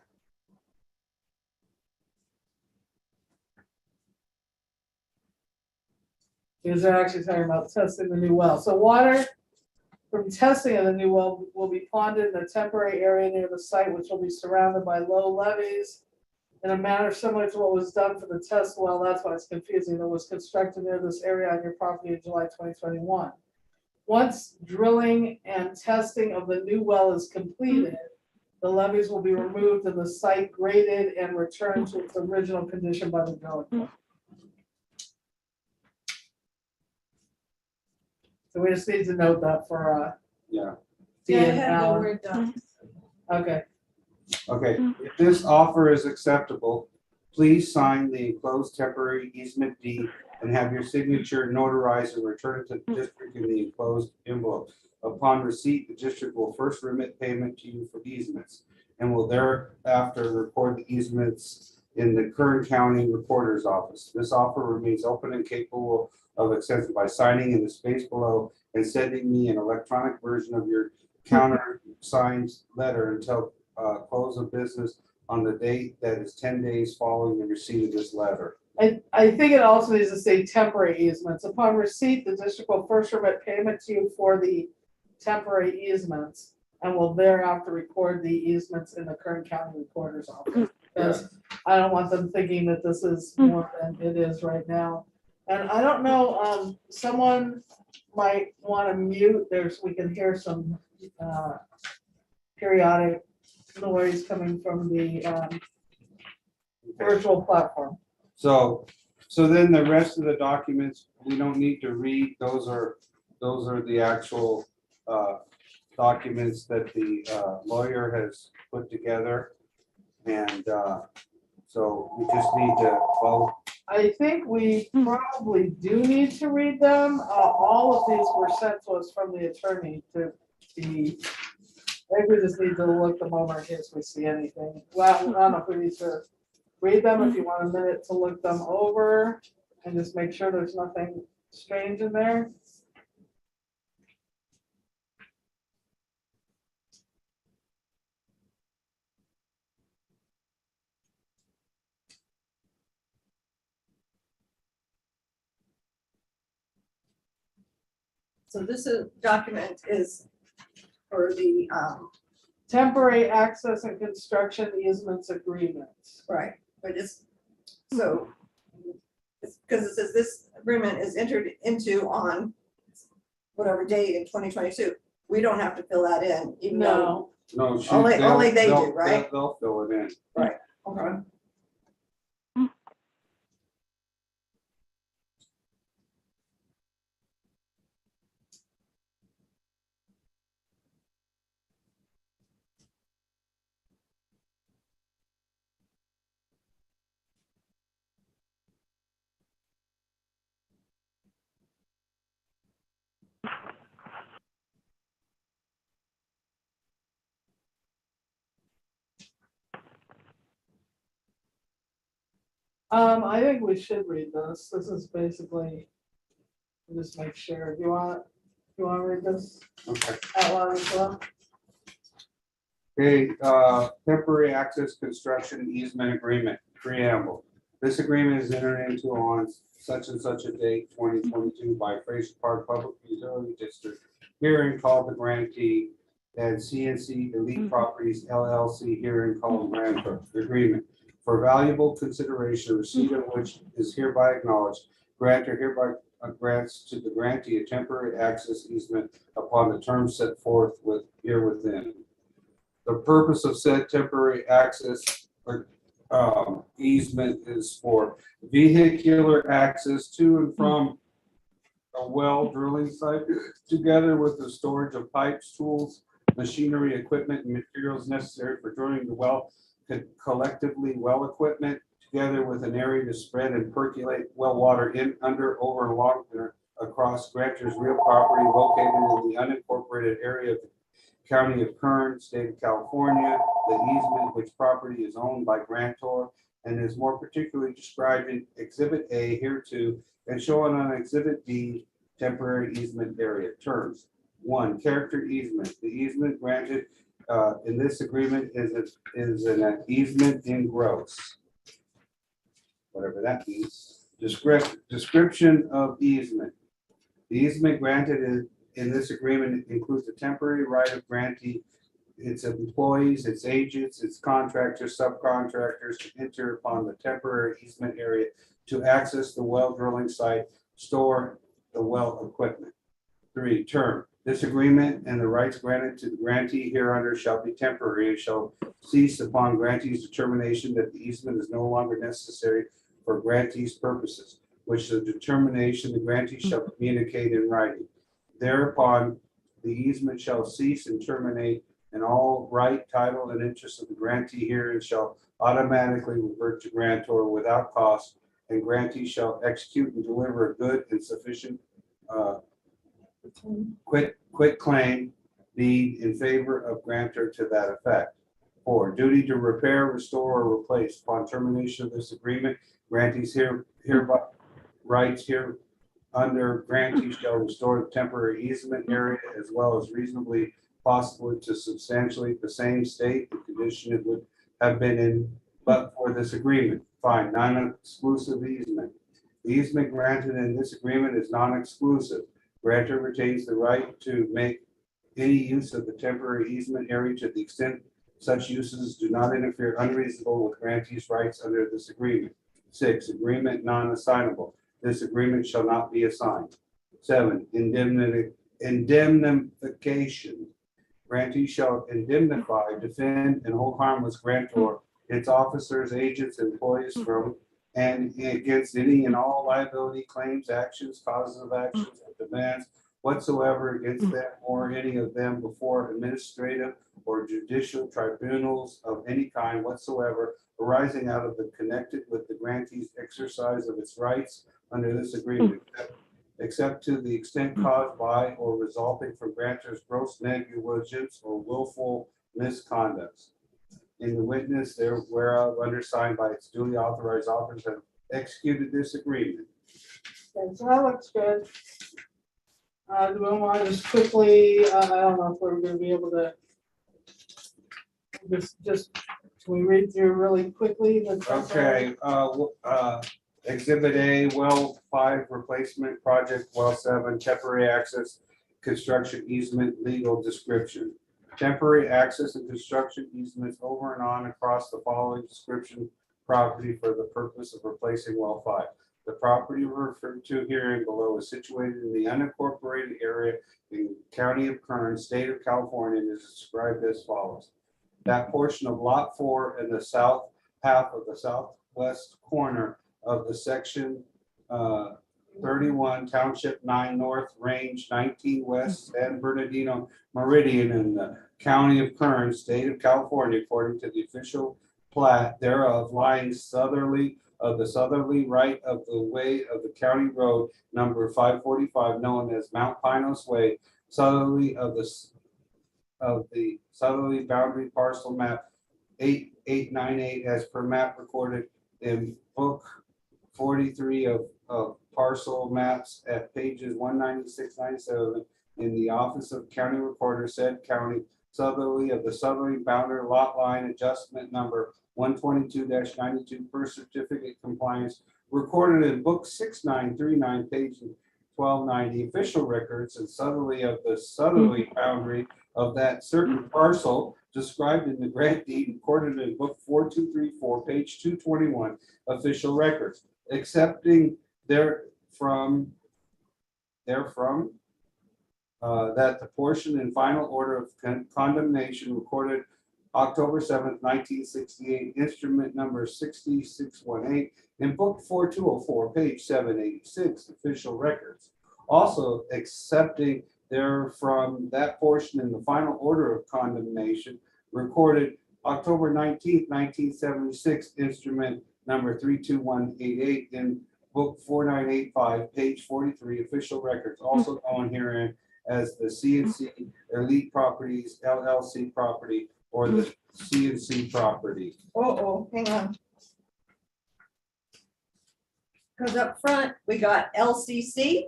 Because they're actually talking about testing the new well. So water from testing of the new well will be ponded in a temporary area near the site, which will be surrounded by low levees in a manner similar to what was done for the test well. That's why it's confusing. That was constructed near this area on your property in July 2021. Once drilling and testing of the new well is completed, the levees will be removed and the site graded and returned to its original condition by the drilling company. So we just need to note that for Yeah, Dee Yeah, I and have the Alan. word doc. Okay, okay, if this offer is acceptable, please sign the enclosed temporary easement deed and have your signature notarized and return it to the district in the enclosed envelope. Upon receipt, the district will first remit payment to you for easements and will thereafter record the easements in the Kern County Recorder's Office. This offer remains open and capable of acceptance by signing in the space below and sending me an electronic version of your countersigned letter until close of business on the date that is 10 days following the receipt of this letter. I think it also needs to say temporary easements. Upon receipt, the district will first remit payment to you for the temporary easements and will thereafter record the easements in the Kern County Recorder's Office. Because I don't want them thinking that this is more than it is right now. And I don't know, someone might want to mute, we can hear some periodic noise coming from the virtual platform. So then the rest of the documents, we don't need to read. Those are the actual documents that the lawyer has put together. And so we just need to vote. I think we probably do need to read them. All of these were sent to us from the attorney to be, I think we just need to look them over in case we see anything. Well, I don't know if we need to read them, if you want a minute to look them over and just make sure there's nothing strange in there. So this document is for the, Temporary access and construction easements agreements. right, but it's, so, it's because it says this agreement is entered into on whatever date in 2022. We don't have to fill that in, even though. No, No, Only they do, they'll- right? They'll fill it in. Okay. I think we should read this. This is basically, just make sure. Do you want to read this Okay. out loud as well? Okay, temporary access construction easement agreement, preamble. This agreement is entered into on such and such a date, 2022, by Fraser Park Public Utility District, herein called the grantee, and CNC Elite Properties LLC, herein called grantor. Agreement for valuable consideration, receipt of which is hereby acknowledged. Grantor hereby grants to the grantee a temporary access easement upon the terms set forth with here within. The purpose of said temporary access or easement is for vehicular access to and from a well drilling site, together with the storage of pipes, tools, machinery, equipment, and materials necessary for drilling the well, collectively well equipment, together with an area to spread and percolate well water in, under, over, along, and across grantor's real property located in the unincorporated area of the County of Kern, State of California. The easement, which property is owned by grantor and is more particularly described in Exhibit A hereto and shown on Exhibit B, temporary easement area. Terms. 1. Character easement. The easement granted in this agreement is an easement in gross, whatever that means. Description of easement. The easement granted in this agreement includes a temporary right of grantee, its employees, its agents, its contractors, subcontractors to enter upon the temporary easement area to access the well drilling site, store the well equipment. 3. Term. This agreement and the rights granted to the grantee hereunder shall be temporary and shall cease upon grantee's determination that the easement is no longer necessary for grantee's purposes, which the determination the grantee shall communicate in writing. Thereupon, the easement shall cease and terminate, and all right, title, and interest of the grantee herein shall automatically revert to grantor without cost, and grantee shall execute and deliver a good and sufficient quit claim deed in favor of grantor to that effect. 4. Duty to repair, restore, or replace. Upon termination of this agreement, grantees hereby rights here under grantee shall restore the temporary easement area as well as reasonably possible to substantially the same state the condition it would have been in but for this agreement. 5. Non-exclusive easement. The easement granted in this agreement is non-exclusive. Grantor retains the right to make any use of the temporary easement area to the extent such uses do not interfere unreasonable with grantee's rights under this agreement. 6. Agreement non-assignable. This agreement shall not be assigned. 7. Indemnification. Grantee shall indemnify, defend, and hold harmless grantor, its officers, agents, employees from and against any and all liability claims, actions, causes of actions, and demands whatsoever against them or any of them before administrative or judicial tribunals of any kind whatsoever arising out of the connected with the grantee's exercise of its rights under this agreement, except to the extent caused by or resulting from grantor's gross negligence or willful misconduct. In the witness there whereof undersigned by its duly authorized authors have executed this agreement. Okay, so that looks good. Do we want to just quickly, I don't know if we're gonna be able to just, can we read through really quickly? Okay, Exhibit A, well 5 replacement project, well 7 temporary access construction easement legal description. Temporary access and construction easements over and on across the following description property for the purpose of replacing well 5. The property referred to herein below is situated in the unincorporated area in County of Kern, State of California, and is described as follows. That portion of Lot 4 and the south half of the southwest corner of the section 31, Township 9 North, Range 19 West, San Bernardino Meridian in the County of Kern, State of California, according to the official plat thereof, lying southerly of the southerly right of the way of the county road number 545, known as Mount Pinos Way, southerly of the southerly boundary parcel map 8898 as per map recorded in book 43 of parcel maps at pages 196-97 in the office of county recorder, said county, southerly of the southerly boundary lot line adjustment number 122-92 per certificate compliance recorded in book 6939 page 1290 official records, and southerly of the southerly boundary of that certain parcel described in the grant deed recorded in book 4234 page 221 official records, accepting therefrom that the portion in final order of condemnation recorded October 7th, 1968, instrument number 6618, in book 4204, page 786, official records. Also accepting there from that portion in the final order of condemnation recorded October 19th, 1976, instrument number 32188 in book 4985, page 43, official records, also known herein as the CNC Elite Properties LLC property or the CNC property. Oh, hang on. Because up front, we got LCC,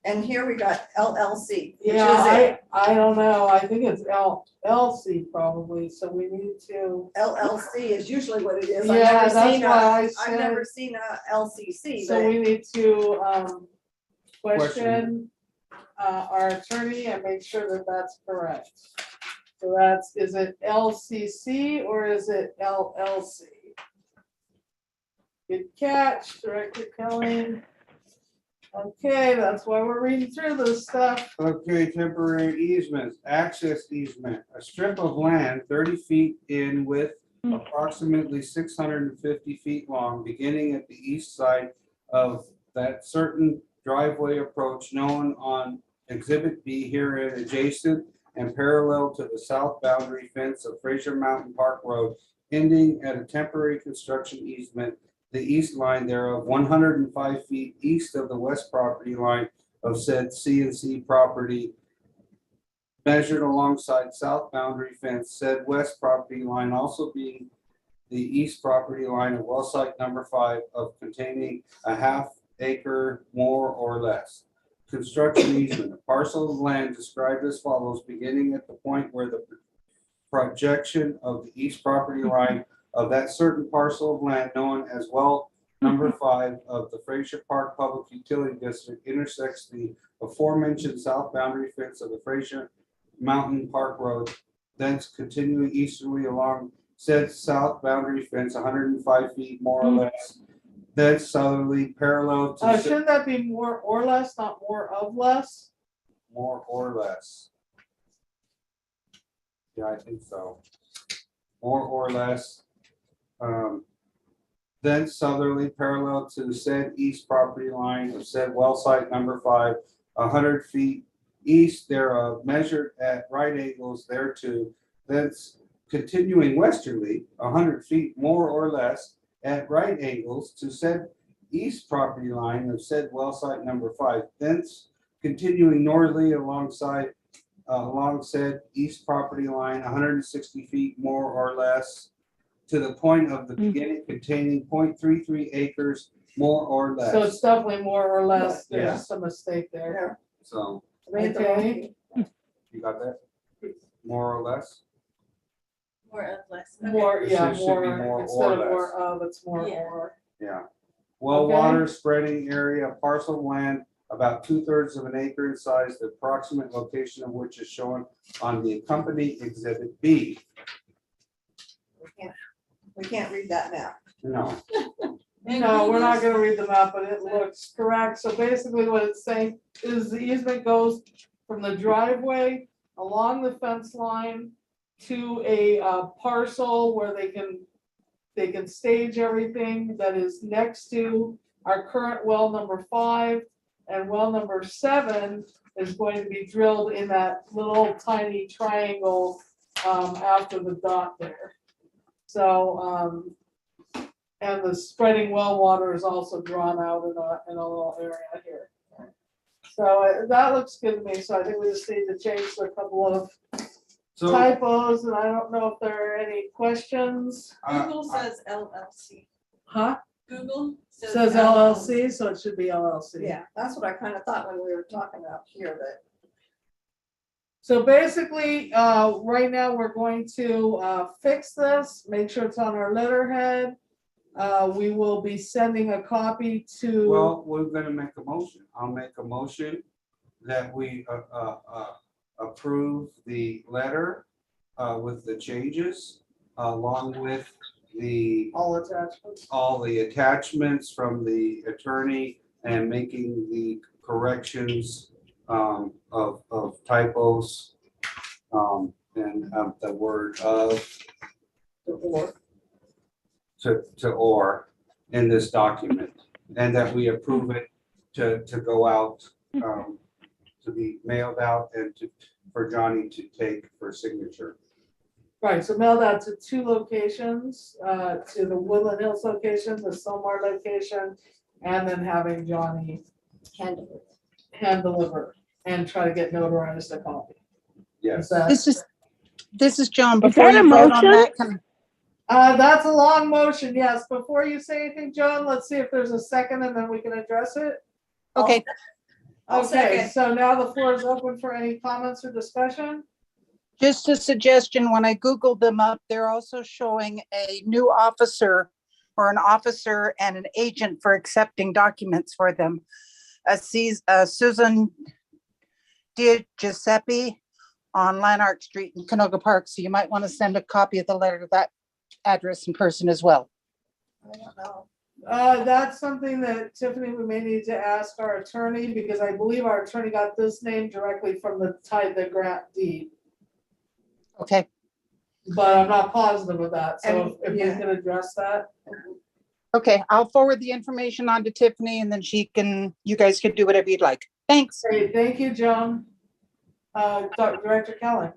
and here we got LLC. Which is Yeah, it? I don't know. I think it's LLC probably, so we need to. LLC is usually what it is. Yeah, that's why I I've said- never seen a LCC, So but we need to question our attorney and make sure that that's correct. So is it LCC or is it LLC? Good catch, Director Kelly. Okay, that's why we're reading through this stuff. Okay, temporary easements, access easement, a strip of land 30 feet in width, approximately 650 feet long, beginning at the east side of that certain driveway approach known on Exhibit B herein, adjacent and parallel to the south boundary fence of Fraser Mountain Park Road, ending at a temporary construction easement, the east line thereof, 105 feet east of the west property line of said CNC property, measured alongside south boundary fence, said west property line also being the east property line of well site number 5 of containing a half acre more or less. Construction easement, a parcel of land described as follows, beginning at the point where the projection of the east property line of that certain parcel of land known as well number 5 of the Fraser Park Public Utility District intersects the aforementioned south boundary fence of the Fraser Mountain Park Road, thence continuing easterly along said south boundary fence 105 feet more or less, then southerly parallel to Shouldn't that be more or less, not more of less? more or less. Yeah, I think so. More or less. Then southerly parallel to said east property line of said well site number 5, 100 feet east thereof, measured at right angles thereto, thence continuing westerly 100 feet more or less at right angles to said east property line of said well site number 5, thence continuing northerly alongside along said east property line 160 feet more or less to the point of the beginning containing 0.33 acres more or less. So it's definitely more or less. Yeah. There's some mistake there. So Okay. you got that? More or less? More or less. Okay. More, It yeah, should be more, more instead or of less. more of, it's more Yeah. or. Yeah. Well, Okay. water spreading area, parcel of land, about 2/3 of an acre in size, the approximate location of which is shown on the accompanying exhibit B. we can't read that map. No, No, we're not gonna read the map, but it looks correct. So basically what it's saying is the easement goes from the driveway along the fence line to a parcel where they can stage everything that is next to our current well number 5, and well number 7 is going to be drilled in that little tiny triangle after the dot there. So, and the spreading well water is also drawn out in a little area here. So that looks good to me. So I think we just need to change a couple of so typos, and I don't know if there are any questions. Google says LLC. Huh? Google Says LLC, so it should be LLC. Yeah, that's what I kind of thought when we were talking about here, but So basically, right now, we're going to fix this, make sure it's on our letterhead. We will be sending a copy to. well, we're gonna make a motion. I'll make a motion that we approve the letter with the changes along with All attachments. all the attachments from the attorney and making the corrections of typos and the word of Or. to or in this document, and that we approve it to go out, to be mailed out and for Johnny to take for signature. Right, so mailed out to 2 locations, to the Woodland Hills location, the Somar location, and then having Johnny hand deliver and try to get notarized a copy. Yes. This is Joan. Is Before that a you vote on motion? that, That's a long motion, yes. Before you say anything, Joan, let's see if there's a second and then we can address it. okay, I'll Okay, second. so now the floor is open for any comments or discussion. just a suggestion, when I Googled them up, they're also showing a new officer or an officer and an agent for accepting documents for them. Susan Di Giuseppe on Lanark Street in Canoga Park. So you might want to send a copy of the letter to that address in person as well. I don't know. That's something that Tiffany, we may need to ask our attorney, because I believe our attorney got this name directly from the grant deed, Okay, but I'm not positive of that, so And- if we yeah. can address that. okay, I'll forward the information on to Tiffany and then you guys can do whatever you'd like. Thanks. Great, thank you, Joan. Director Kelly.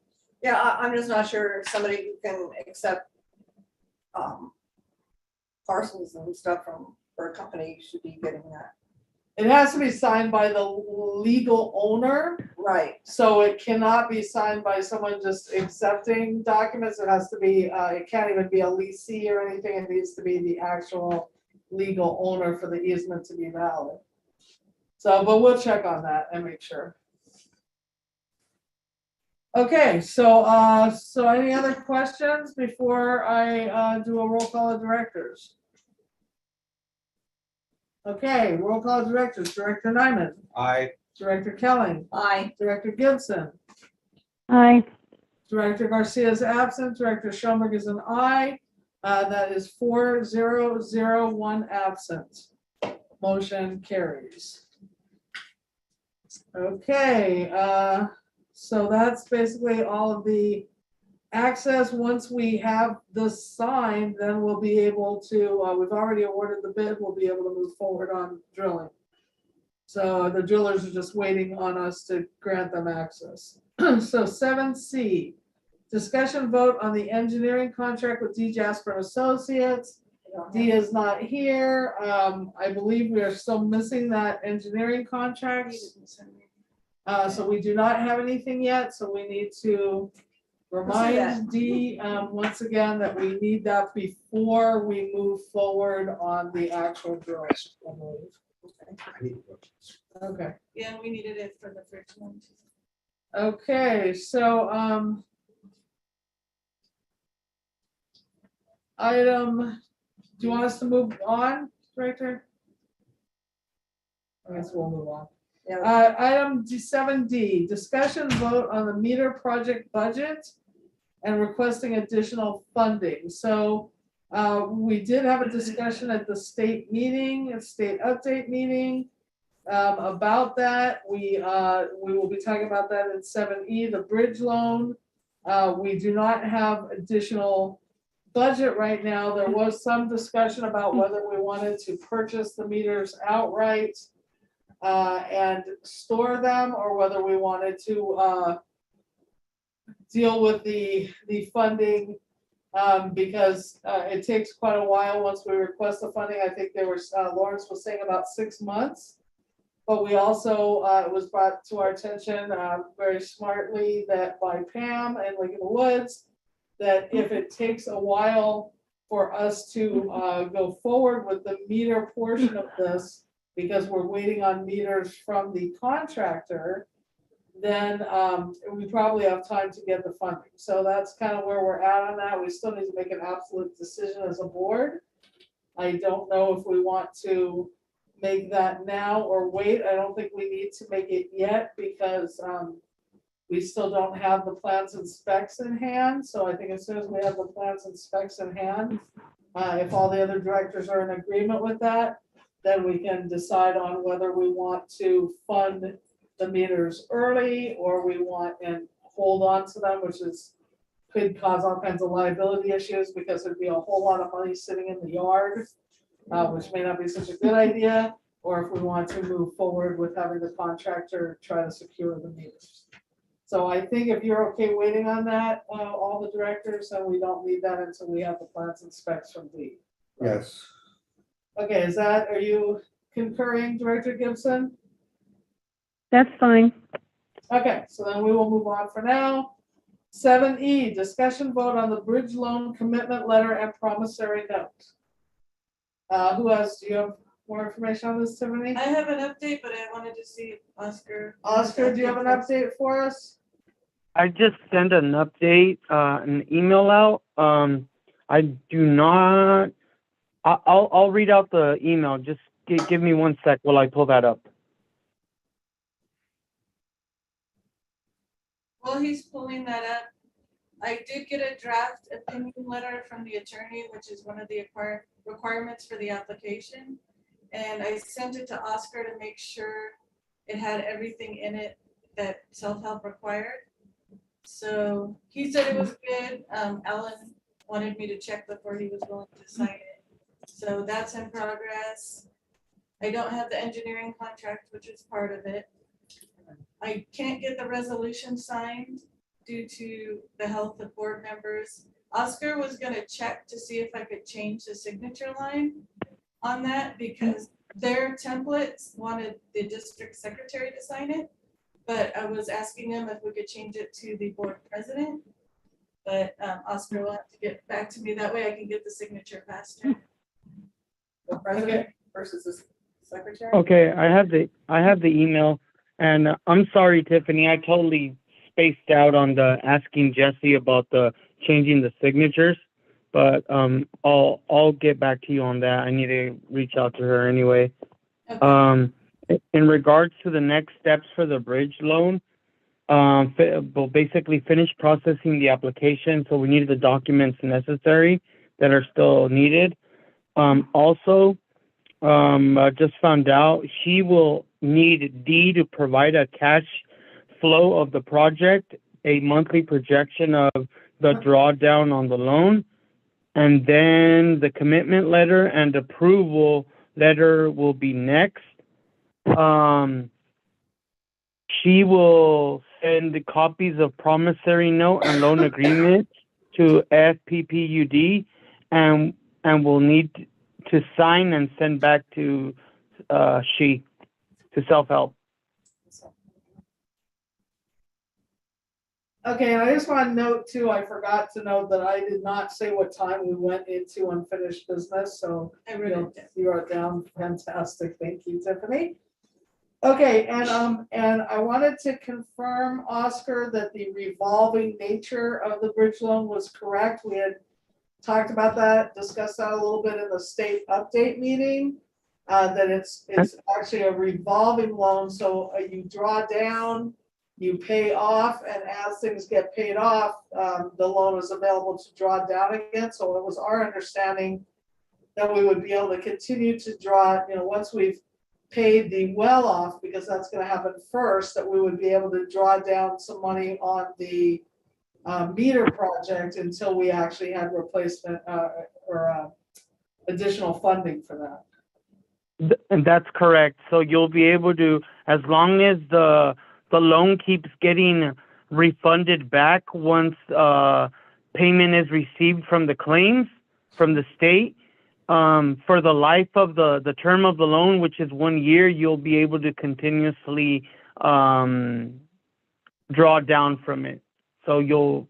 Yeah, I'm just not sure somebody who can accept parcels and stuff for a company should be getting that. It has to be signed by the legal owner, Right. so it cannot be signed by someone just accepting documents. It has to be, it can't even be a leasee or anything. It needs to be the actual legal owner for the easement to be valid. So, but we'll check on that and make sure. Okay, so any other questions before I do a roll call of directors? Okay, roll call of directors. Director Nyman, I, Director Kelly, Aye. Director Gibson, Aye. Director Garcia is absent, Director Schoenberg is an aye. That is 4-0-0-1 absent. Motion carries. Okay, so that's basically all of the access. Once we have this signed, then we'll be able to, we've already awarded the bid, we'll be able to move forward on drilling. So the drillers are just waiting on us to grant them access. So 7C, discussion vote on the engineering contract with D. Jasper Associates. D is not here. I believe we are still missing that engineering contract. So we do not have anything yet, so we need to remind D, once again, that we need that before we move forward on the actual drilling, I believe. I need to go. Okay, Yeah, we needed it for the first one. okay, so, item, do you want us to move on, Director? I guess we'll move on. Yeah. Item 7D, discussion vote on the meter project budget and requesting additional funding. So we did have a discussion at the state meeting, a state update meeting about that. We will be talking about that in 7E, the bridge loan. We do not have additional budget right now. There was some discussion about whether we wanted to purchase the meters outright and store them, or whether we wanted to deal with the funding, because it takes quite a while once we request the funding. I think there was, Lawrence was saying about 6 months. But we also, it was brought to our attention very smartly that by Pam and Lake in the Woods, that if it takes a while for us to go forward with the meter portion of this, because we're waiting on meters from the contractor, then we probably have time to get the funding. So that's kind of where we're at on that. We still need to make an absolute decision as a board. I don't know if we want to make that now or wait. I don't think we need to make it yet, because we still don't have the plans and specs in hand. So I think as soon as we have the plans and specs in hand, if all the other directors are in agreement with that, then we can decide on whether we want to fund the meters early, or we want and hold on to them, which is could cause all kinds of liability issues because there'd be a whole lot of money sitting in the yard, which may not be such a good idea, or if we want to move forward with having the contractor try to secure the meters. So I think if you're okay waiting on that, all the directors, then we don't need that until we have the plans and specs from Lee. Yes. Okay, are you concurring, Director Gibson? That's fine. Okay, so then we will move on for now. 7E, discussion vote on the bridge loan commitment letter and promissory note. Do you have more information on this, Tiffany? I have an update, but I wanted to see if Oscar. Oscar, do you have an update for us? I just sent an update, an email out. I do not. I'll read out the email. Just give me 1 sec while I pull that up. While he's pulling that up, I did get a draft opinion letter from the attorney, which is one of the requirements for the application. And I sent it to Oscar to make sure it had everything in it that self-help required. So he said it was good. Alan wanted me to check before he was willing to sign it. So that's in progress. I don't have the engineering contract, which is part of it. I can't get the resolution signed due to the health of board members. Oscar was gonna check to see if I could change the signature line on that because their templates wanted the district secretary to sign it. But I was asking him if we could change it to the board president. But Oscar will have to get back to me. That way I can get the signature faster. The president versus the secretary? Okay, I have the email, and I'm sorry, Tiffany. I totally spaced out on the asking Jesse about the changing the signatures, but I'll get back to you on that. I need to reach out to her anyway. Okay. In regards to the next steps for the bridge loan, we'll basically finish processing the application, so we need the documents necessary that are still needed. Also, I just found out she will need Dee to provide a cash flow of the project, a monthly projection of the drawdown on the loan, and then the commitment letter and approval letter will be next. She will send the copies of promissory note and loan agreement to FPPUD and will need to sign and send back to self-help. Okay, and I just want to note too, I forgot to note that I did not say what time we went into unfinished business, so I wrote it down. you wrote down. Fantastic. Thank you, Tiffany. Okay, and I wanted to confirm, Oscar, that the revolving nature of the bridge loan was correct. We had talked about that, discussed that a little bit in the state update meeting. That it's actually a revolving loan, so you draw down, you pay off, and as things get paid off, the loan is available to draw down again. So it was our understanding that we would be able to continue to draw, once we've paid the well off, because that's going to happen first, that we would be able to draw down some money on the meter project until we actually had replacement or additional funding for that. And that's correct. So you'll be able to, as long as the loan keeps getting refunded back once payment is received from the claims from the state, for the life of the term of the loan, which is 1 year, you'll be able to continuously draw down from it. So you'll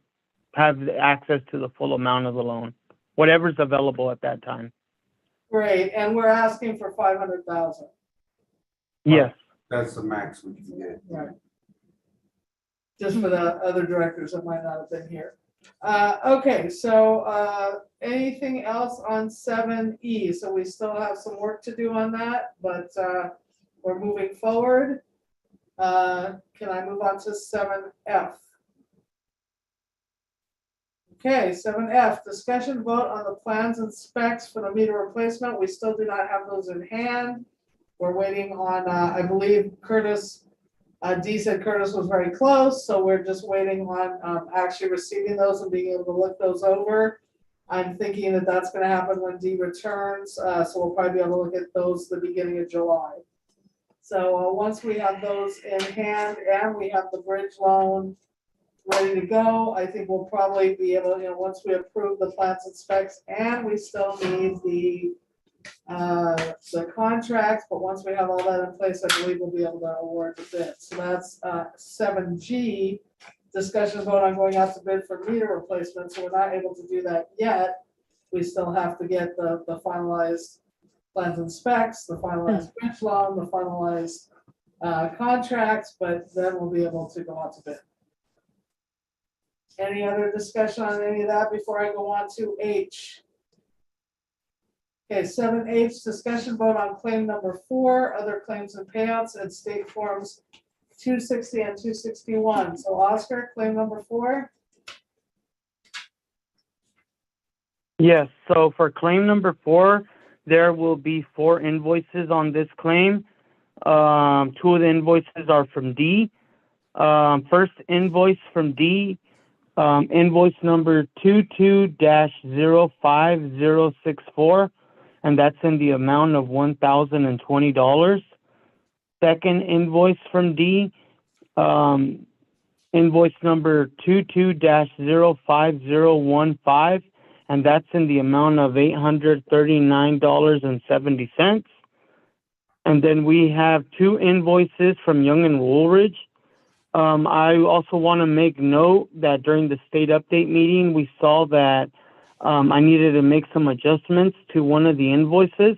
have access to the full amount of the loan, whatever's available at that time. Great, and we're asking for 500,000. Yes. That's the max we can get. Right. Just for the other directors that might not have been here. Okay, so anything else on 7E? So we still have some work to do on that, but we're moving forward. Can I move on to 7F? Okay, 7F, discussion vote on the plans and specs for the meter replacement. We still do not have those in hand. We're waiting on, I believe Curtis Dee said Curtis was very close, so we're just waiting on actually receiving those and being able to look those over. I'm thinking that that's gonna happen when Dee returns, so we'll probably be able to look at those the beginning of July. So once we have those in hand and we have the bridge loan ready to go, I think we'll probably be able, once we approve the plans and specs, and we still need the contracts, but once we have all that in place, I believe we'll be able to award the bid. So that's 7G, discussion vote on going out to bid for meter replacement. So we're not able to do that yet. We still have to get the finalized plans and specs, the finalized bridge loan, the finalized contracts, but then we'll be able to go out to bid. Any other discussion on any of that before I go on to H? Okay, 7H, discussion vote on claim number 4, other claims and payouts at state forms 260 and 261. So Oscar, claim number 4? Yes, so for claim number 4, there will be 4 invoices on this claim. 2 of the invoices are from D. First invoice from D, invoice number 22-05064, and that's in the amount of $1,020. Second invoice from D, invoice number 22-05015, and that's in the amount of $839.70. And then we have 2 invoices from Young and Woolridge. I also want to make note that during the state update meeting, we saw that I needed to make some adjustments to one of the invoices.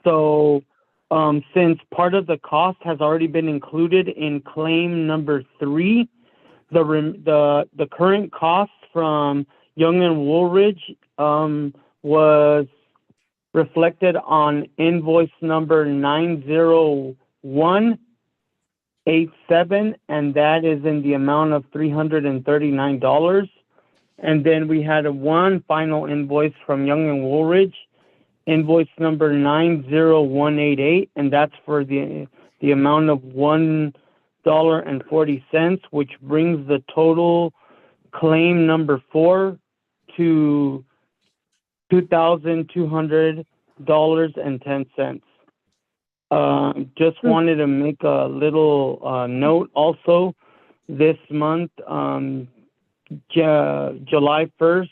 So since part of the cost has already been included in claim number 3, the current cost from Young and Woolridge was reflected on invoice number 90187, and that is in the amount of $339. And then we had one final invoice from Young and Woolridge, invoice number 90188, and that's for the amount of $1.40, which brings the total claim number 4 to $2,200.10. Just wanted to make a little note also. This month, July 1st,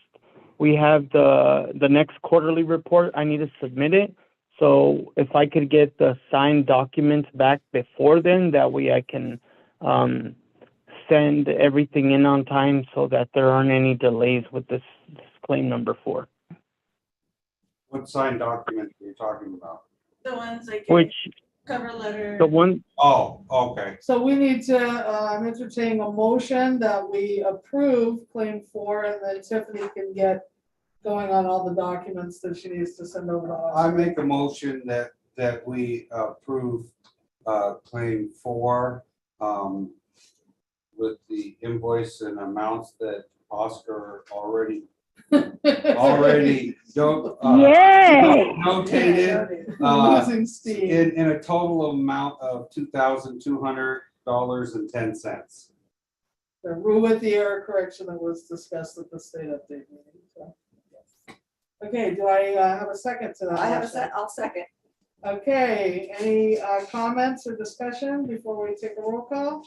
we have the next quarterly report. I need to submit it. So if I could get the signed documents back before then, that way I can send everything in on time so that there aren't any delays with this claim number 4. What signed document are you talking about? The ones like Which, cover letter. the one, Oh, okay. So we need to entertain a motion that we approve claim 4, and then Tiffany can get going on all the documents that she needs to send over to us. I make a motion that we approve claim 4 with the invoice and amounts that Oscar already don't Yay! notated Losing steam. in a total amount of $2,200.10. With the error correction that was discussed at the state update meeting. So, yes. Okay, do I have a second to that? I have a motion? set, I'll second. Okay, any comments or discussion before we take a roll call?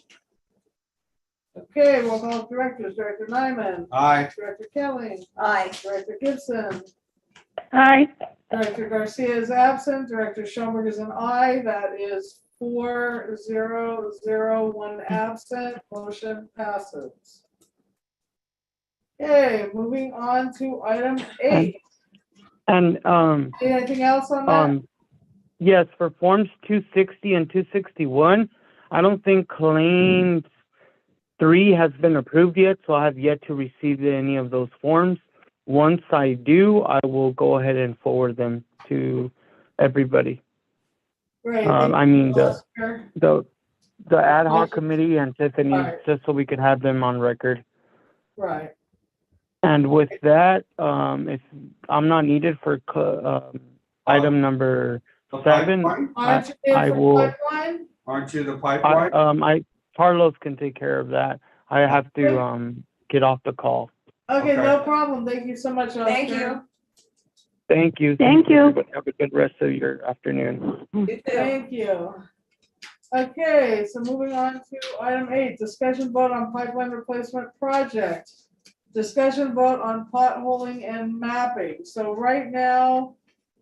Okay, roll call of directors, Director Nyman, Aye. Director Kelly, Aye. Director Gibson, Aye. Director Garcia is absent, Director Schoenberg is an aye, that is 4-0-0, 1 absent, motion passes. Okay, moving on to item 8. and Anything else on that? yes, for forms 260 and 261, I don't think claim 3 has been approved yet, so I have yet to receive any of those forms. Once I do, I will go ahead and forward them to everybody. Great. I mean, Oscar. the ad hoc committee and Tiffany, Right. just so we could have them on record. Right. And with that, if I'm not needed for item number The 7, pipeline? Aren't you I in for will- pipeline? Aren't you the pipeline? Carlos can take care of that. I have to get off the call. Okay, Okay. no problem. Thank you so much, Oscar. Thank you. Thank you. Thank you. Everybody. Have a good rest of your afternoon. You too. Thank you. Okay, so moving on to item 8, discussion vote on pipeline replacement project. Discussion vote on potholing and mapping. So right now,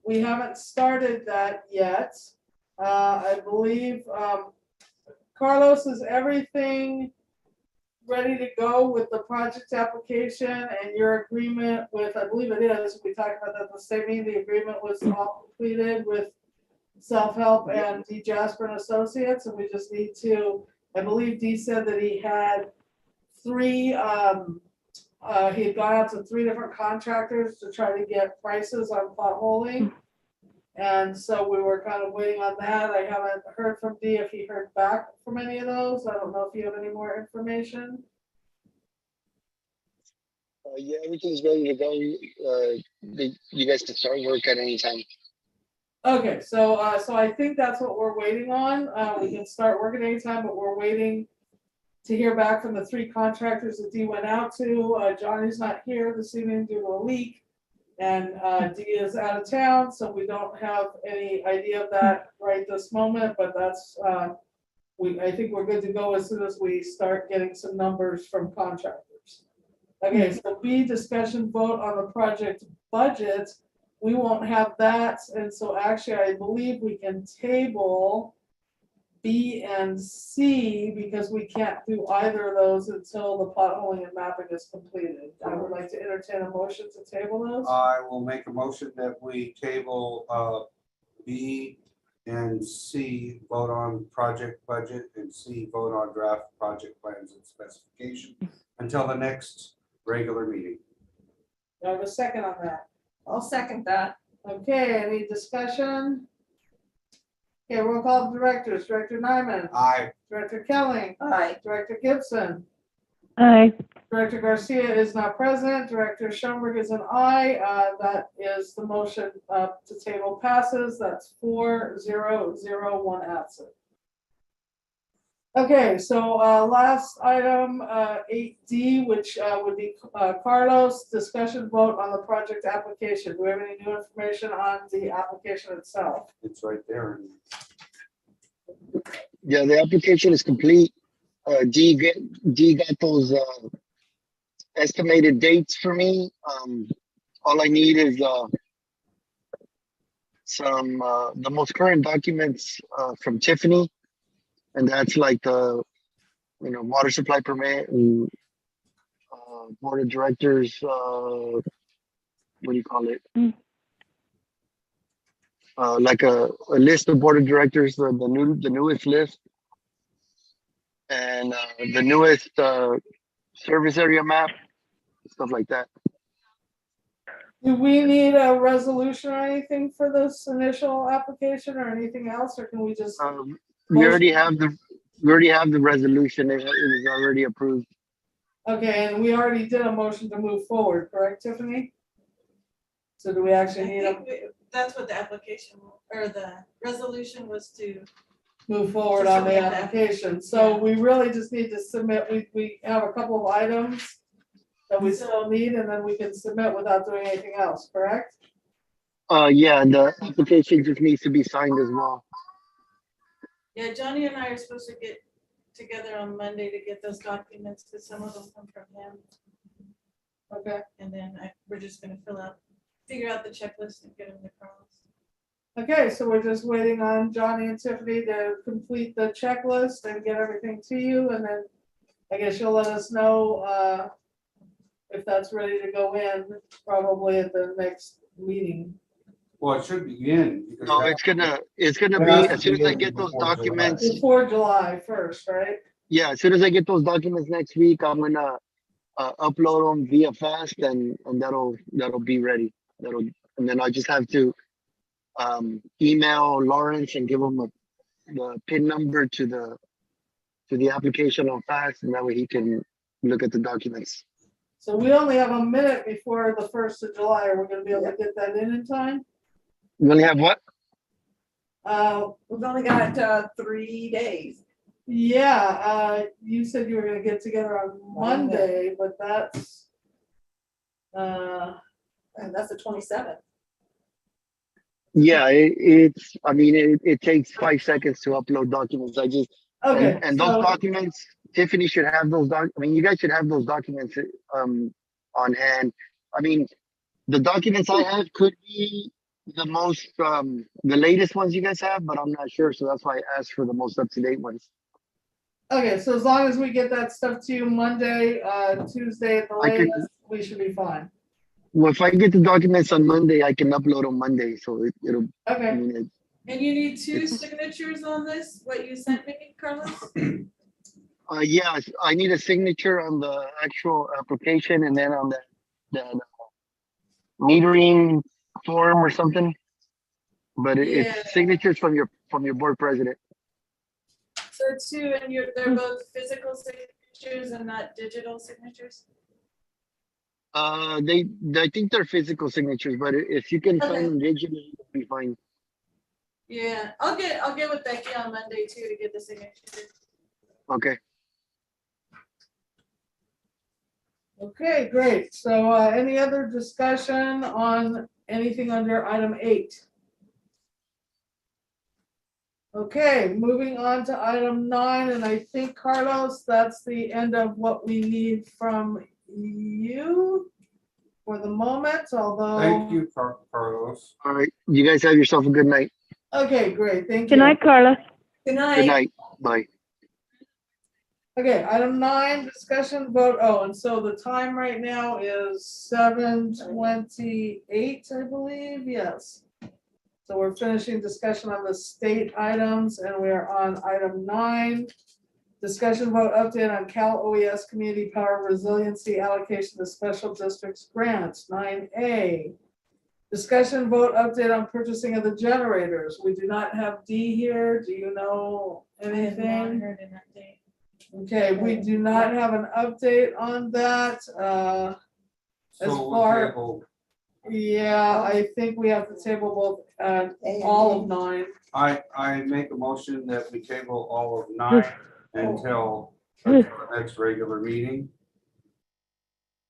we haven't started that yet. I believe, Carlos, is everything ready to go with the project application and your agreement with, I believe it is, we talked about that at the state meeting, the agreement was all completed with Self-Help and D. Jasper and Associates, and we just need to, I believe Dee said that he had 3, he had gone out to 3 different contractors to try to get prices on potholing. And so we were kind of waiting on that. I haven't heard from Dee if he heard back from any of those. I don't know if you have any more information. Yeah, everything's ready to go. You guys can start work at any time. Okay, so I think that's what we're waiting on. We can start working anytime, but we're waiting to hear back from the 3 contractors that Dee went out to. Johnny's not here this evening due to a leak, and Dee is out of town, so we don't have any idea of that right this moment. But that's I think we're good to go as soon as we start getting some numbers from contractors. Okay, so B, discussion vote on the project budget. We won't have that, and so actually I believe we can table B and C because we can't do either of those until the potholing and mapping is completed. I would like to entertain a motion to table those. I will make a motion that we table B and C, vote on project budget, and C, vote on draft project plans and specification until the next regular meeting. Do I have a second on that? I'll second that. Okay, any discussion? Okay, we'll call the directors. Director Nyman. Aye. Director Kelly. Aye. Director Gibson. Aye. Director Garcia is not present. Director Schoenberg is an aye. That is the motion to table passes. That's 4-0-0, 1 absent. Okay, so last item, 8D, which would be Carlos, discussion vote on the project application. Do we have any new information on the application itself? It's right there. Yeah, the application is complete. D got those estimated dates for me. All I need is some the most current documents from Tiffany, and that's like the water supply permit and board of directors. What do you call it? Like a list of board of directors, the newest list, and the newest service area map, stuff like that. Do we need a resolution or anything for this initial application or anything else, or can we just? We already have the resolution. It is already approved. Okay, and we already did a motion to move forward, correct, Tiffany? So do we actually need a That's what the application or the resolution was to. move forward To on the submit that. application? So we really just need to submit, we have a couple of items that we still need, and then we can submit without doing anything else, correct? Yeah, and the application just needs to be signed as well. Yeah, Johnny and I are supposed to get together on Monday to get those documents, because some of them come from him. Okay, And then we're just gonna figure out the checklist and get them across. okay, so we're just waiting on Johnny and Tiffany to complete the checklist and get everything to you, and then I guess you'll let us know if that's ready to go in, probably at the next meeting. Well, it should begin. Because No, it's gonna be as soon as I get those documents. Before July 1st, right? Yeah, as soon as I get those documents next week, I'm gonna upload them via fast, and that'll be ready. And then I just have to email Lawrence and give him the PIN number to the application on fast, and that way he can look at the documents. So we only have a minute before the 1st of July. Are we gonna be able to get that in time? You only have what? We've only got 3 days. Yeah, you said you were gonna get together on Monday, but that's, And that's the 27th. Yeah, I mean, it takes 5 seconds to upload documents. okay, And those so, documents, Tiffany should have I mean, you guys should have those documents, on hand. I mean, the documents I have could be the latest ones you guys have, but I'm not sure. So that's why I asked for the most up-to-date ones. okay, so as long as we get that stuff to you Monday, Tuesday at the I could, latest, we should be fine. well, if I get the documents on Monday, I can upload on Monday. So it'll, I Okay, mean, And you need two signatures on this, what you sent me, Carlos? yeah, I need a signature on the actual application and then on that metering form or something. But Yeah. it's signatures from your board president. So two, and they're both physical signatures and not digital signatures? I think they're physical signatures, but if you can find them digitally, it'll be fine. Yeah, I'll get with Becky on Monday too to get the signature. Okay. okay, great. So, any other discussion on anything under item 8? Okay, moving on to item 9, and I think, Carlos, that's the end of what we need from you for the moment, although. Thank you, Carlos. All right. You guys have yourself a good night. Okay, great, thank Good you. night, Carla. Good night. Good night. Bye. Okay, item 9, discussion vote. Oh, and so the time right now is 7:28, I believe, yes. So we're finishing discussion on the state items, and we are on item 9. Discussion vote update on Cal OES Community Power Resiliency Allocation to Special Districts Grants, 9A. Discussion vote update on purchasing of the generators. We do not have D here. Do you know anything? Heard an update. Okay, we do not have an update on that. As So far- we'll table. Yeah, I think we have to table both, all of 9. I make a motion that we table all of 9 until the next regular meeting.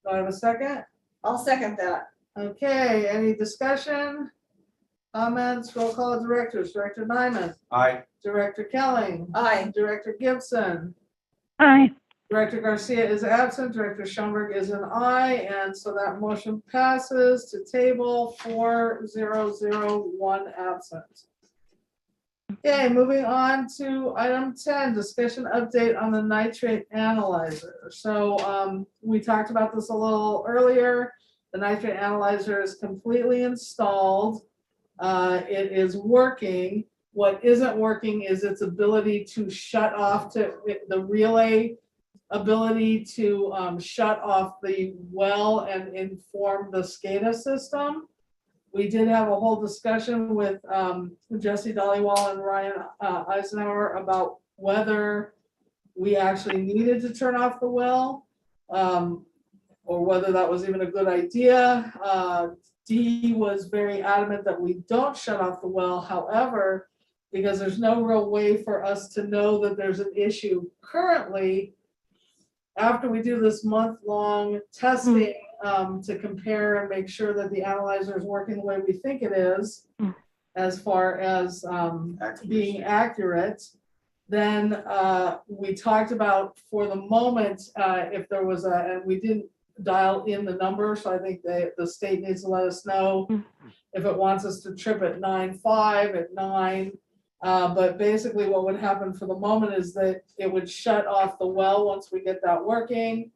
Do I have a second? I'll second that. Okay, any discussion? Comments, roll call directors, Director Nyman, I Director Kelling, Aye. Director Gibson, Aye. Director Garcia is absent, Director Schoenberg is an aye, and so that motion passes to table 4-0-0-1 absent. Okay, moving on to item 10, discussion update on the nitrate analyzer. So we talked about this a little earlier. The nitrate analyzer is completely installed. It is working. What isn't working is its ability to shut off the relay ability to shut off the well and inform the SCADA system. We did have a whole discussion with Jesse Dollywall and Ryan Eisenhower about whether we actually needed to turn off the well, or whether that was even a good idea. Dee was very adamant that we don't shut off the well. However, because there's no real way for us to know that there's an issue currently, after we do this month-long testing to compare and make sure that the analyzer is working the way we think it is, as far as being accurate, then we talked about, for the moment, if there was and we didn't dial in the number, so I think the state needs to let us know if it wants us to trip at 9.5, at 9. But basically what would happen for the moment is that it would shut off the well once we get that working.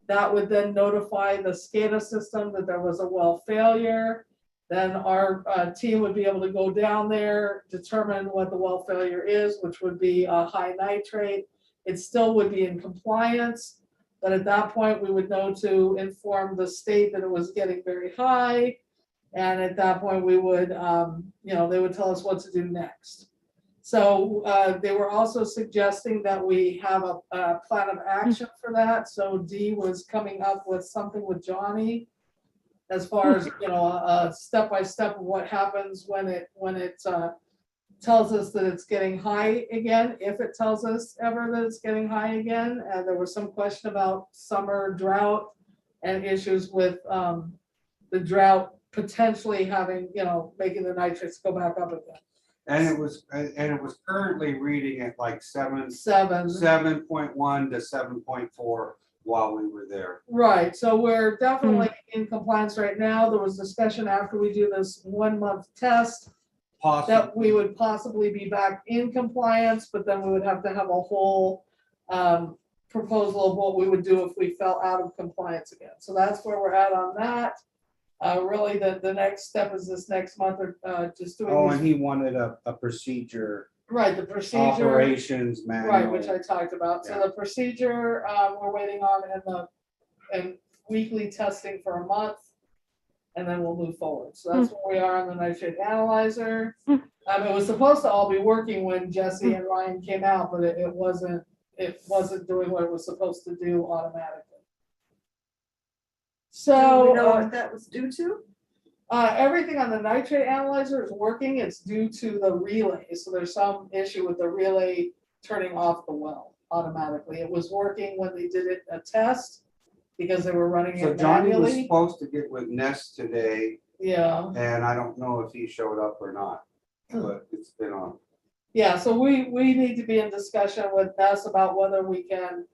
That would then notify the SCADA system that there was a well failure. Then our team would be able to go down there, determine what the well failure is, which would be a high nitrate. It still would be in compliance, but at that point we would know to inform the state that it was getting very high. And at that point we would, they would tell us what to do next. So they were also suggesting that we have a plan of action for that. So Dee was coming up with something with Johnny as far as, a step-by-step of what happens when it tells us that it's getting high again, if it tells us ever that it's getting high again. And there was some question about summer drought and issues with the drought potentially having, making the nitrates go back up again. And it was currently reading at like 7.1 to 7.4 while we were there. Right, so we're definitely in compliance right now. There was discussion after we do this 1 month test that we would possibly be back in compliance, but then we would have to have a whole proposal of what we would do if we fell out of compliance again. So that's where we're at on that. Really, the next step is this next month, or just doing. Oh, these- and he wanted a procedure, Right, the procedure. operations manual. Right, which I talked about. So the procedure, we're waiting on and weekly testing for a month. And then we'll move forward. So that's where we are on the nitrate analyzer. It was supposed to all be working when Jesse and Ryan came out, but it wasn't doing what it was supposed to do automatically. So. Do we know what that was due to? Everything on the nitrate analyzer is working. It's due to the relay. So there's some issue with the relay turning off the well automatically. It was working when they did it a test because they were running So it Johnny was manually. supposed to get with Ness today, Yeah. and I don't know if he showed up or not, but it's been on. Yeah, so we need to be in discussion with Ness about whether we can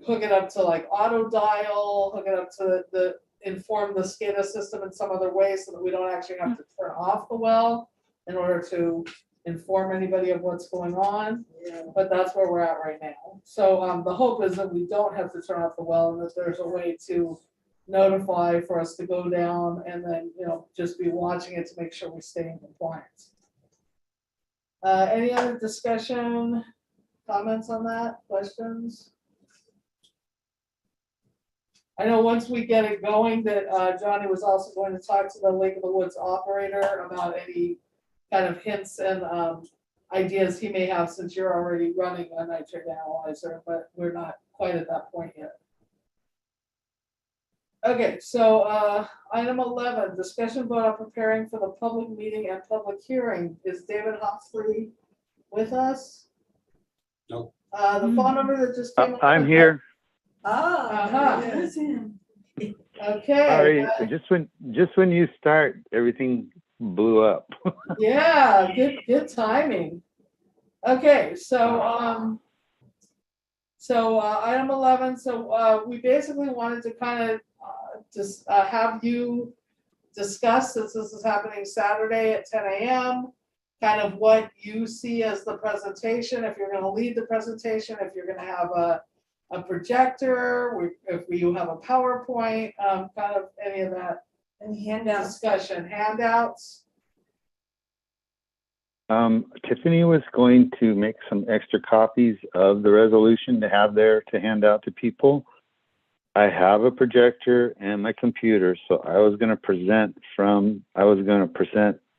hook it up to like auto dial, hook it up to the inform the SCADA system in some other way so that we don't actually have to turn off the well in order to inform anybody of what's going on. Yeah. But that's where we're at right now. So the hope is that we don't have to turn off the well and that there's a way to notify for us to go down and then, just be watching it to make sure we stay in compliance. Any other discussion, comments on that, questions? I know once we get it going that Johnny was also going to talk to the Lake of the Woods operator about any kind of hints and ideas he may have since you're already running a nitrate analyzer, but we're not quite at that point yet. Okay, so item 11, discussion vote on preparing for the public meeting and public hearing. Is David Hofsley with us? Nope. The phone number that just came up. I'm here. Ah, Uh-huh. it was him. Okay. Sorry, just when you start, everything blew up. Yeah, good timing. Okay, so item 11, so we basically wanted to kind of just have you discuss, since this is happening Saturday at 10 a.m., kind of what you see as the presentation, if you're gonna lead the presentation, if you're gonna have a projector, if you have a PowerPoint, kind of any of that And handouts. discussion, handouts. Tiffany was going to make some extra copies of the resolution to have there to hand out to people. I have a projector and my computer, so I was going to present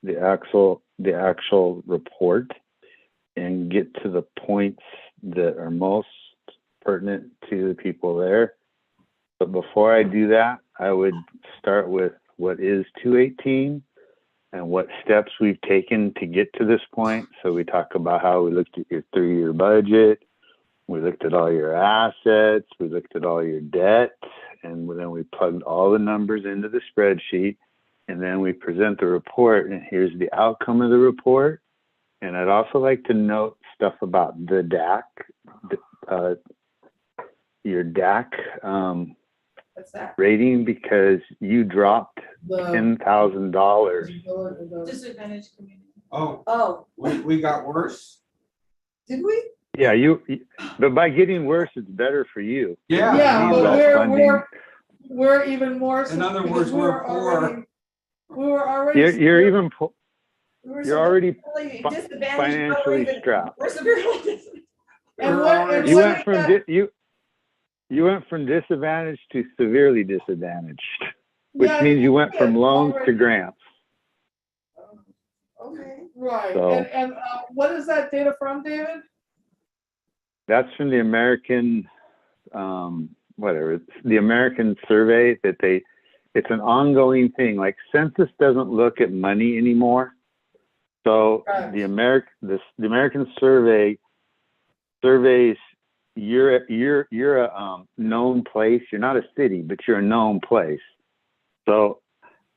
the actual report and get to the points that are most pertinent to the people there. But before I do that, I would start with what is 218 and what steps we've taken to get to this point. So we talk about how we looked at your 3-year budget, we looked at all your assets, we looked at all your debt, and then we plugged all the numbers into the spreadsheet, and then we present the report, and here's the outcome of the report. And I'd also like to note stuff about the DAC, your DAC What's that? rating, because you dropped The $10,000. Disadvantaged community. Oh, We got worse. did we? Yeah, but by getting worse, it's better for you. Yeah, Less but funding. we're even more. In other because words, we're poor. We were already. You're even We were You're already severely fi- disadvantaged, now we're financially even- strapped. We're severely disadvantaged. And what You is went from that? you went from disadvantaged to severely disadvantaged, which Yeah, means you went from yeah, loans to already. grants. Okay. Right, So- and what is that data from, David? That's from the American, it's the American survey that it's an ongoing thing. Like census doesn't look at money anymore. So Correct. the American survey surveys you're a known place. You're not a city, but you're a known place. So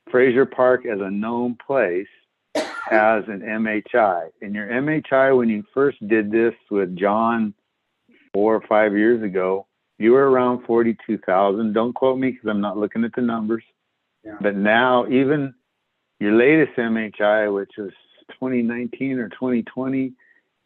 Fraser Park as a known place has an MHI. And your MHI, when you first did this with John 4 or 5 years ago, you were around 42,000. Don't quote me because I'm not looking at the numbers. Yeah. But now even your latest MHI, which was 2019 or 2020,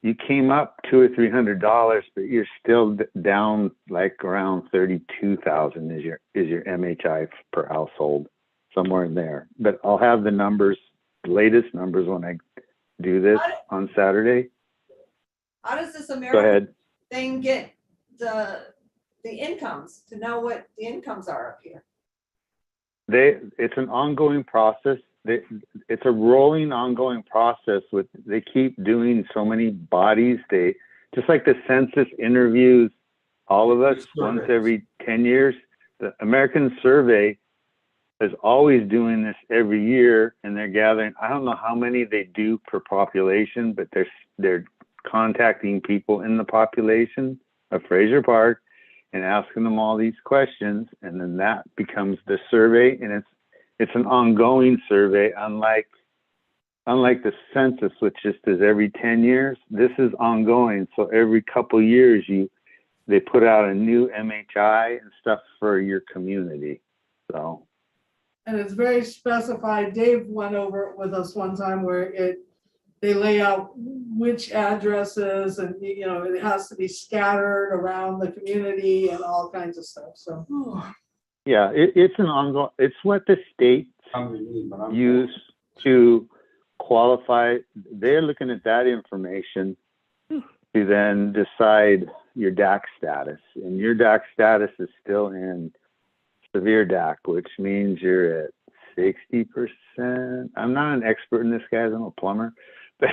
you came up $200 or $300, but you're still down like around 32,000 is your MHI per household, somewhere in there. But I'll have the numbers, the latest numbers, when I do this on Saturday. How does this Go American ahead. thing get the incomes, to know what the incomes are up here? It's an ongoing process. It's a rolling, ongoing process. They keep doing so many bodies. They just like the census interviews all of us once every 10 years. The American Survey is always doing this every year, and they're gathering. I don't know how many they do per population, but they're contacting people in the population of Fraser Park and asking them all these questions, and then that becomes the survey, and it's an ongoing survey, unlike the census, which just is every 10 years. This is ongoing, so every couple years they put out a new MHI and stuff for your community. So, And it's very specified. Dave went over it with us one time where they lay out which addresses, and it has to be scattered around the community and all kinds of stuff. So yeah, it's an ongoing. It's what the states use to qualify. They're looking at that information to then decide your DAC status, and your DAC status is still in severe DAC, which means you're at 60%. I'm not an expert in this, guys. I'm a plumber, but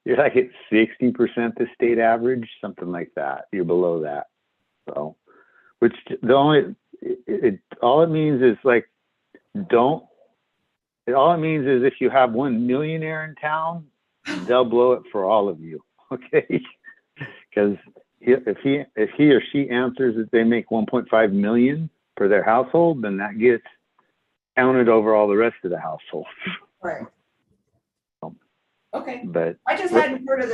you're like at 60% the state average, something like that. You're below that. So, which all it means is like, all it means is if you have one millionaire in town, they'll blow it for all of you. Okay. Because if he or she answers that they make 1.5 million for their household, then that gets counted over all the rest of the household. Right. Okay. But I just hadn't heard of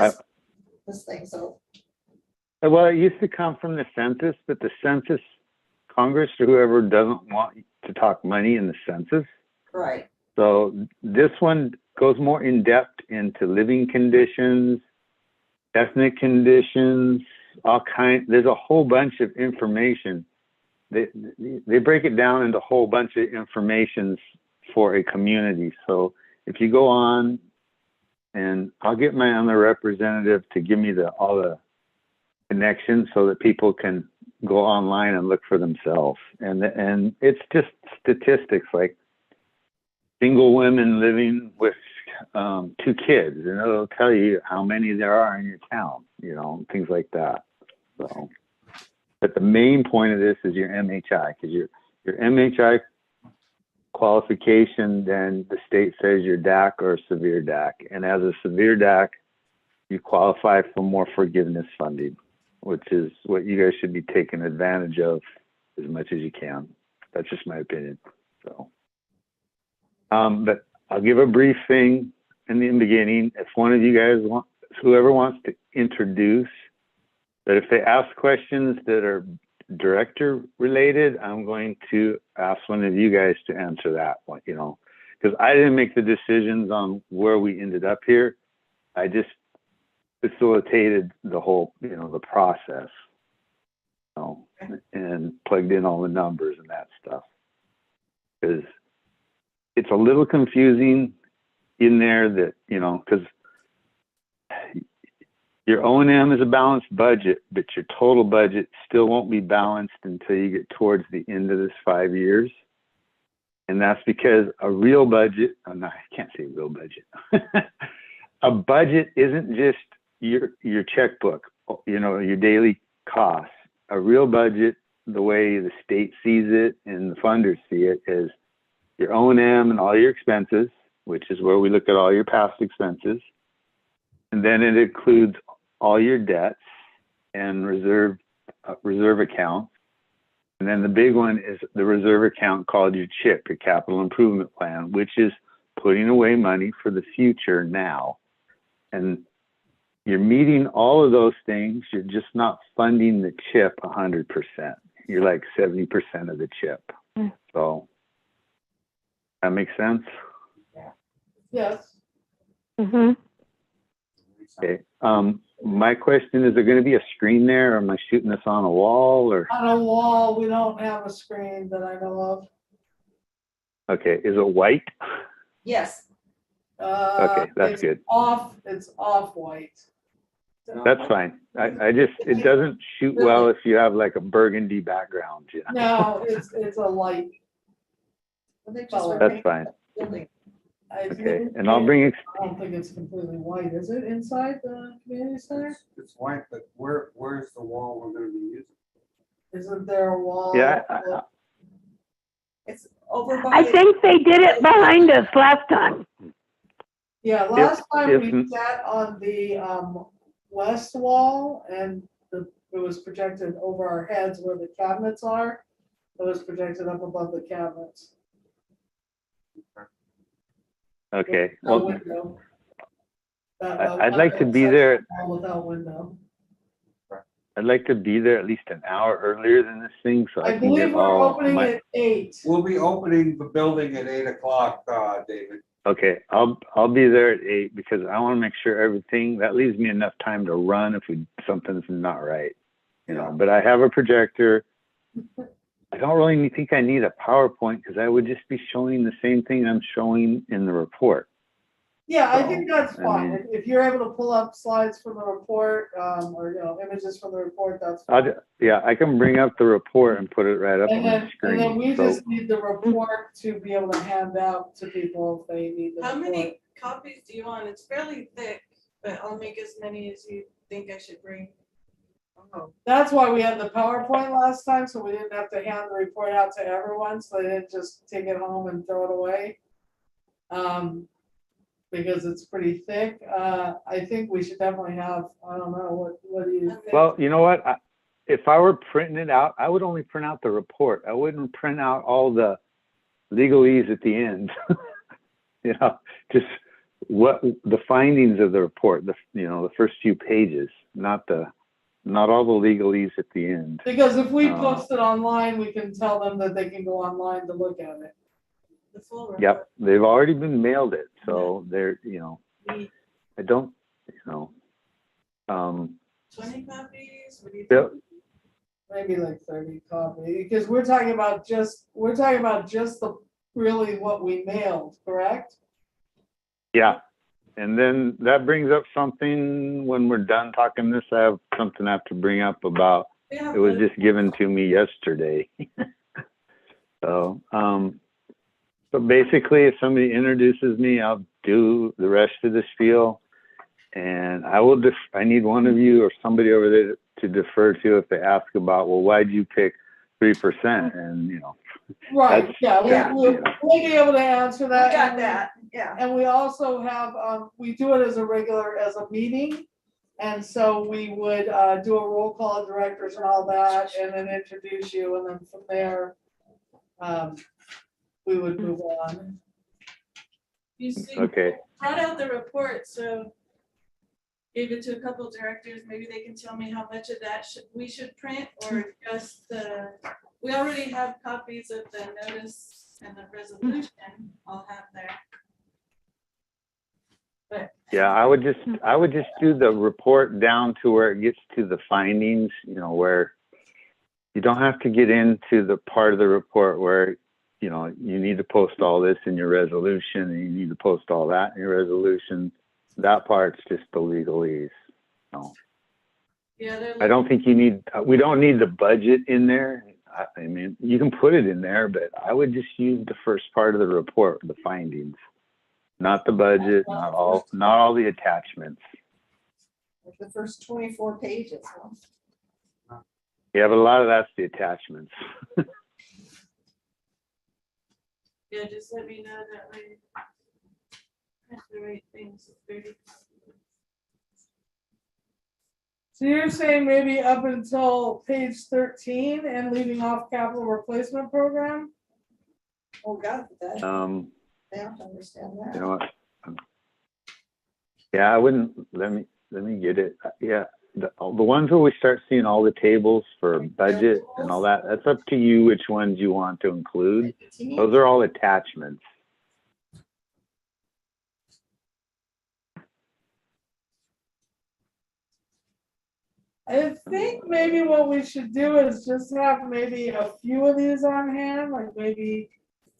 this thing, so. Well, it used to come from the census, but the census, Congress or whoever doesn't want to talk money in the census. Right. So this one goes more in depth into living conditions, ethnic conditions, there's a whole bunch of information. They break it down into a whole bunch of information for a community. So if you go on, and I'll get my other representative to give me all the connections so that people can go online and look for themselves. And it's just statistics like single women living with 2 kids, and it'll tell you how many there are in your town, things like that. So, but the main point of this is your MHI, because your MHI qualification, then the state says you're DAC or severe DAC. And as a severe DAC, you qualify for more forgiveness funding, which is what you guys should be taking advantage of as much as you can. That's just my opinion. So, but I'll give a brief thing in the beginning. If one of you guys whoever wants to introduce, but if they ask questions that are director related, I'm going to ask one of you guys to answer that one, because I didn't make the decisions on where we ended up here. I just facilitated the whole, the process, and plugged in all the numbers and that stuff. Because it's a little confusing in there that, because your O&M is a balanced budget, but your total budget still won't be balanced until you get towards the end of this 5 years. And that's because a real budget, I can't say real budget. A budget isn't just your checkbook, your daily costs. A real budget, the way the state sees it and the funders see it, is your O&M and all your expenses, which is where we look at all your past expenses, And then it includes all your debts and reserve accounts. And then the big one is the reserve account called your CHIP, your capital improvement plan, which is putting away money for the future now. And you're meeting all of those things. You're just not funding the CHIP 100%. You're like 70% of the CHIP. So that makes sense? Yes. Mm-hmm. Okay. My question is there going to be a screen there, or am I shooting this on a wall, or? On a wall, we don't have a screen that I know of. Okay. Is it white? Yes. Okay, that's It's good. It's off white. That's fine. I just, it doesn't shoot well if you have like a burgundy background, you know? No, it's a light. color. That's fine. I Okay, think and I'll bring, I don't think it's completely white, is it, inside the community center? It's white, but where's the wall we're gonna be using? Isn't there a wall? yeah, It's over by. I think they did it behind us last time. Yeah, last time if- we sat on the west wall and it was projected over our heads where the cabinets are. It was projected up above the cabinets. okay. No Well, window. I'd like to be there. Without window. I'd like to be there at least an hour earlier than this thing, so I I can believe get we're all opening my. at 8. We'll be opening the building at 8 o'clock, David. Okay, I'll be there at 8 because I want to make sure everything, that leaves me enough time to run if something's not right, you know. But I have a projector. I don't really think I need a PowerPoint because I would just be showing the same thing I'm showing in the report. Yeah, I So, think that's I fine. mean- If you're able to pull up slides from the report, or, images from the report, that's fine. Yeah, I can bring up the report and put it right up on And the then, screen. and then we So- just need the report to be able to hand out to people if they need the How report. many copies do you want? It's fairly thick, but I'll make as many as you think I should bring. That's why we had the PowerPoint last time, so we didn't have to hand the report out to everyone, so they didn't just take it home and throw it away. Because it's pretty thick. I think we should definitely have, I don't know, what do you think? Well, you know what? If I were printing it out, I would only print out the report. I wouldn't print out all the legalese at the end. You know, just what the findings of the report, the first few pages, not all the legalese at the end. Because if we post it online, we can tell them that they can go online to look at it. The full report. Yep, they've already been mailed it, so they're, Neat. I don't, 20 copies? What do you yeah, think? Maybe like 30 copies, because we're talking about just the, really what we mailed, correct? yeah. And then that brings up something when we're done talking this, I have something I have to bring up about, Yeah, it was but- just given to me yesterday. So, so basically if somebody introduces me, I'll do the rest of the spiel. And I need one of you or somebody over there to defer to if they ask about, well, why'd you pick 3%? And, Right, That's- yeah, we'll be able to answer We that. got that, yeah. And we also have, we do it as a meeting. And so we would do a roll call of directors and all that, and then introduce you, and then from there, we would move on. You see, okay. brought out the report, so gave it to a couple of directors. Maybe they can tell me how much of that we should print, or just we already have copies of the notice and the resolution I'll have there. But Yeah, I would just do the report down to where it gets to the findings, where you don't have to get into the part of the report where, you need to post all this in your resolution and you need to post all that in your resolution. That part's just the legalese. yeah, they're I don't think we don't need the budget in there. I mean, you can put it in there, but I would just use the first part of the report, the findings, not the budget, not all the attachments. Like the first 24 pages, huh? Yeah, but a lot of that's the attachments. Yeah, just let me know that way. That's the right things. 30. So you're saying maybe up until page 13 and leaving off capital replacement program? Oh, God, that, they have to understand You that. know what? Yeah, I wouldn't, let me get it. Yeah, the ones where we start seeing all the tables for budget and all that, that's up to you which ones you want to include. Those are all attachments. I think maybe what we should do is just have maybe a few of these on hand, like maybe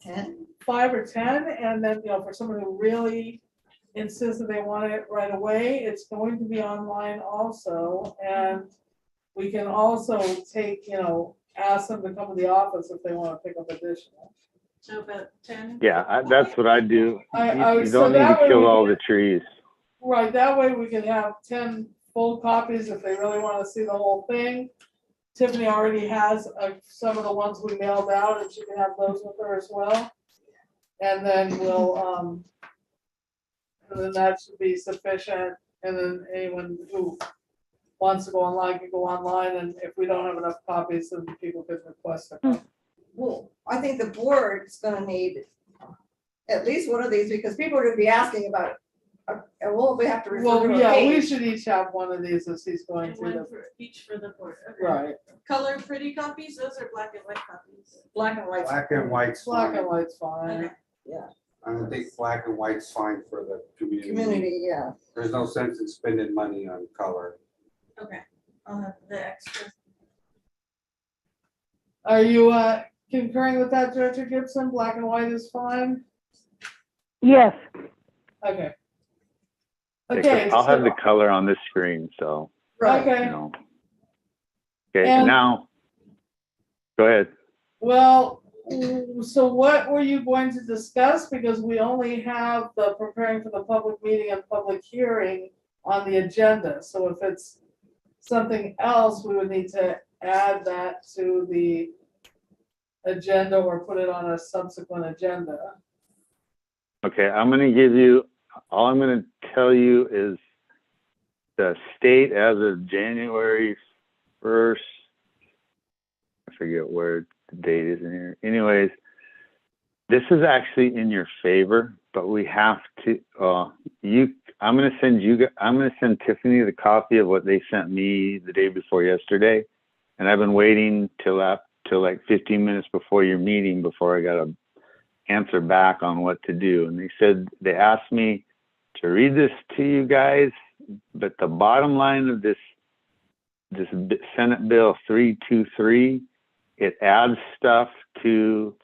10. 5 or 10, and then, for someone who really insists that they want it right away, it's going to be online also, and we can also take, ask them to come to the office if they want to pick up additional. So about 10. Yeah, that's what I do. You So don't need that to way kill we all can- the trees. Right, that way we can have 10 full copies if they really want to see the whole thing. Tiffany already has some of the ones we mailed out, and she can have those with her as well. And then and then that should be sufficient, and then anyone who wants to go online can go online, and if we don't have enough copies, then people can request a copy. Well, I think the board's gonna need at least one of these because people are gonna be asking about it. And we have to refer Well, to a yeah, we page. should each have one of these as he's going And through one them. for each for the board. Okay. Right, Color pretty copies, those are black and white copies. Black and white. Black and white's black fine. and white's fine. Okay. I think black and white's fine for the community. Community, yeah. There's no sense in spending money on color. Okay, I'll have the extra. Are you concurring with that, Director Gibson? Black and white is fine? Yes, Okay. Okay, Okay. I'll have so- the color on this screen, so, Right. you Okay, know. Okay, And- now, go ahead. well, so what were you going to discuss? Because we only have the preparing for the public meeting and public hearing on the agenda. So if it's something else, we would need to add that to the agenda or put it on a subsequent agenda. Okay, I'm gonna give you, all I'm gonna tell you is the state as of January 1st. I forget where the date is in here. Anyways, this is actually in your favor, but we have to, I'm gonna send Tiffany the copy of what they sent me the day before yesterday. And I've been waiting till like 15 minutes before your meeting before I got a answer back on what to do. And they asked me to read this to you guys, but the bottom line of this Senate Bill 323, it adds stuff to,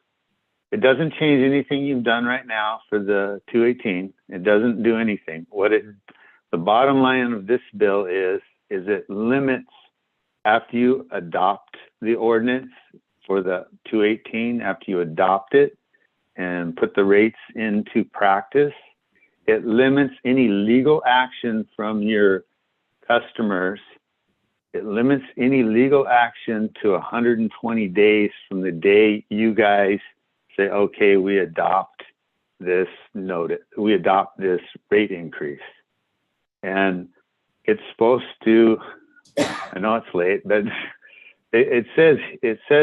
it doesn't change anything you've done right now for the 218. It doesn't do anything. The bottom line of this bill is it limits after you adopt the ordinance for the 218, after you adopt it, and put the rates into practice, it limits any legal action from your customers. It limits any legal action to 120 days from the day you guys say, okay, we adopt this rate increase. And it's supposed to, I know it's late, but it says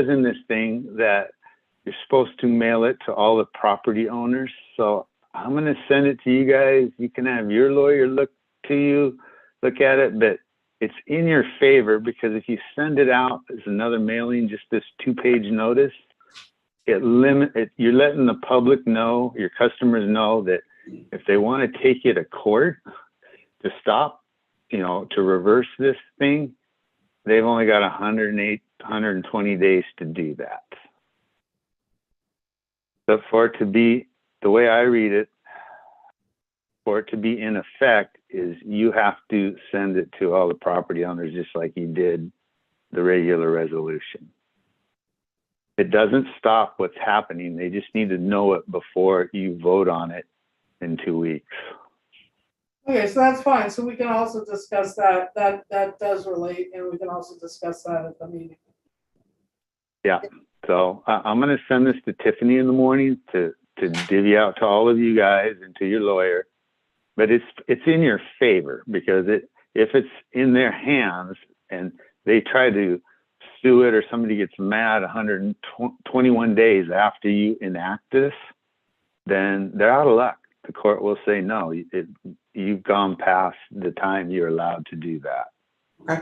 in this thing that you're supposed to mail it to all the property owners. So I'm going to send it to you guys. You can have your lawyer look at it, but it's in your favor because if you send it out as another mailing, just this 2-page notice, you're letting the public know, your customers know that if they want to take you to court to stop, to reverse this thing, they've only got 120 days to do that. But for it to be, the way I read it, for it to be in effect is you have to send it to all the property owners just like you did the regular resolution. It doesn't stop what's happening. They just need to know it before you vote on it in 2 weeks. Okay, so that's fine. So we can also discuss that. That does relate, and we can also discuss that at the meeting. Yeah. So I'm going to send this to Tiffany in the morning to divvy out to all of you guys and to your lawyer. But it's in your favor because if it's in their hands and they try to sue it, or somebody gets mad 121 days after you enact this, then they're out of luck. The court will say, no, you've gone past the time you're allowed to do that. Okay.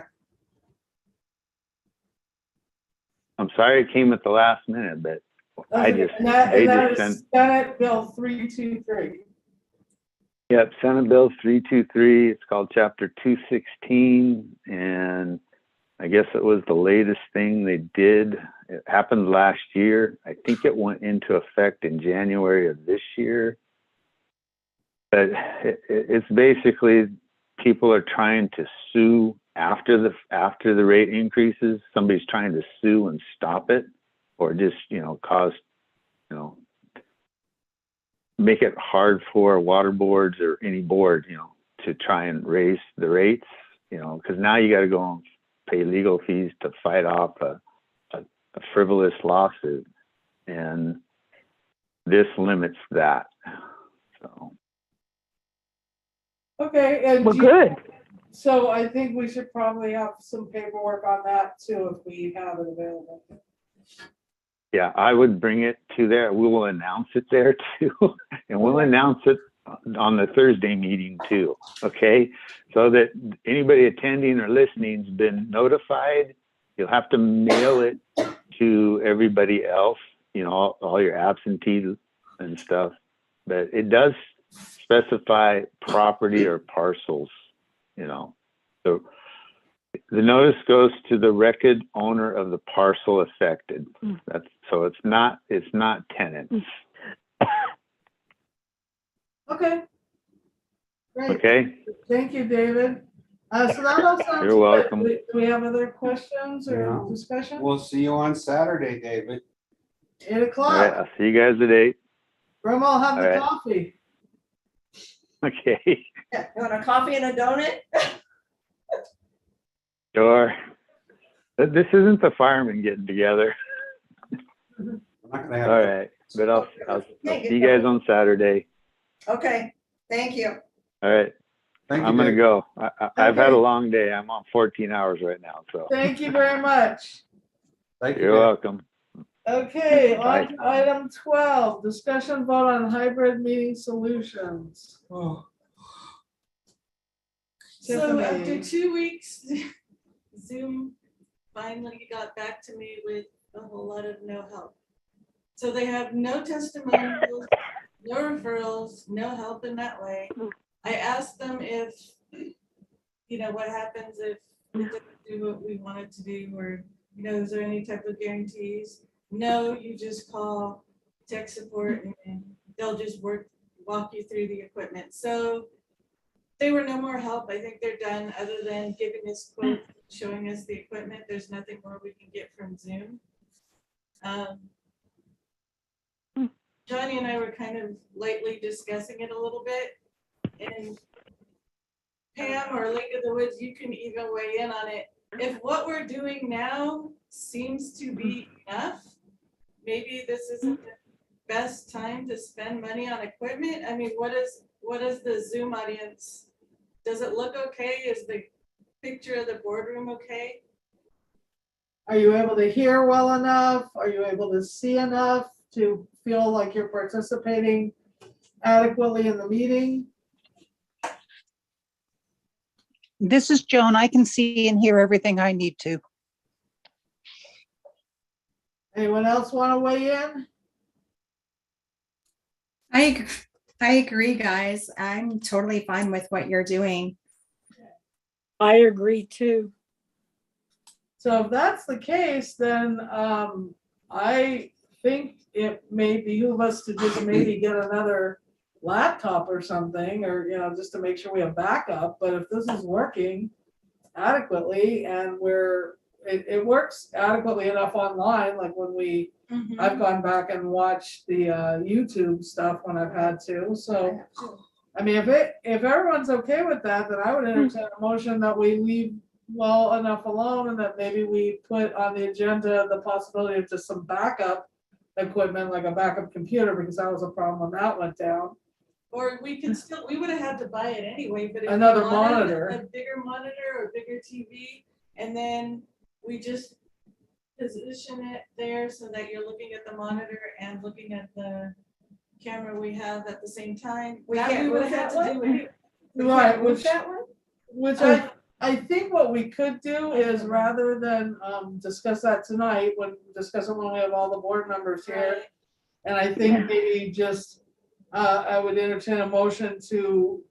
I'm sorry it came at the last minute, but And that is Senate Bill 323. Yep, Senate Bill 323. It's called Chapter 216, and I guess it was the latest thing they did. It happened last year. I think it went into effect in January of this year. But it's basically people are trying to sue after the rate increases. Somebody's trying to sue and stop it, or just cause make it hard for water boards or any board to try and raise the rates. Because now you got to go and pay legal fees to fight off a frivolous lawsuit, and this limits that. So. Okay. And Well, good. So I think we should probably have some paperwork on that too, if we have it available. Yeah, I would bring it to there. We will announce it there too. And we'll announce it on the Thursday meeting too. Okay. So that anybody attending or listening has been notified. You'll have to mail it to everybody else, all your absentees and stuff. But it does specify property or parcels, So the notice goes to the record owner of the parcel affected. So it's not tenants. Okay. Great. Okay. Thank you, David. So that all sounds You're welcome. good. Do we have other questions or discussion? We'll see you on Saturday, David. 8 All o'clock. right. I'll see you guys at 8. Grandma will have All the right. coffee. Okay. Yeah, you want a coffee and a donut? Sure. This isn't the firemen getting together. We're not gonna have. All right. But I'll see you guys on Saturday. Okay, thank you. All right. Thank you, I'm going to David. go. I've had Okay. a long day. I'm on 14 hours right now. So Thank you very much. Thank you. you're David. welcome. Okay, Bye. on to item 12, discussion vote on hybrid meeting solutions. Oh. So Tiffany. after 2 weeks, Zoom finally got back to me with a whole lot of no help. So they have no testimonials, no referrals, no help in that way. I asked them if, what happens if it doesn't do what we want it to do, or, is there any type of guarantees? No, you just call tech support and they'll just walk you through the equipment. So they were no more help. I think they're done, other than giving us quotes, showing us the equipment. There's nothing more we can get from Zoom. Johnny and I were kind of lightly discussing it a little bit, and Pam or Lake of the Woods, you can even weigh in on it. If what we're doing now seems to be enough, maybe this isn't the best time to spend money on equipment. I mean, what is the Zoom audience? Does it look okay? Is the picture of the boardroom okay? Are you able to hear well enough? Are you able to see enough to feel like you're participating adequately in the meeting? This is Joan. I can see and hear everything I need to. Anyone else want to weigh in? I agree, guys. I'm totally fine with what you're doing. I agree too. So if that's the case, then I think it may behoove us to just maybe get another laptop or something, or just to make sure we have backup. But if this is working adequately and it works adequately enough online, like when I've gone back and watched the YouTube stuff when I've had to. So I mean, if everyone's okay with that, then I would entertain a motion that we leave well enough alone, and that maybe we put on the agenda the possibility of just some backup equipment, like a backup computer, because that was a problem when that went down. Or we could still, we would have had to buy it anyway, but. if we Another wanted monitor. A bigger monitor or bigger TV, and then we just position it there so that you're looking at the monitor and looking at the camera we have at the same time. We That can't we would move have had that to do anyway. Right, Move which, that one? which I think what we could do is rather than, discuss that tonight, discuss it when we have all the board members here. Right. And I think maybe just, I would entertain a motion to,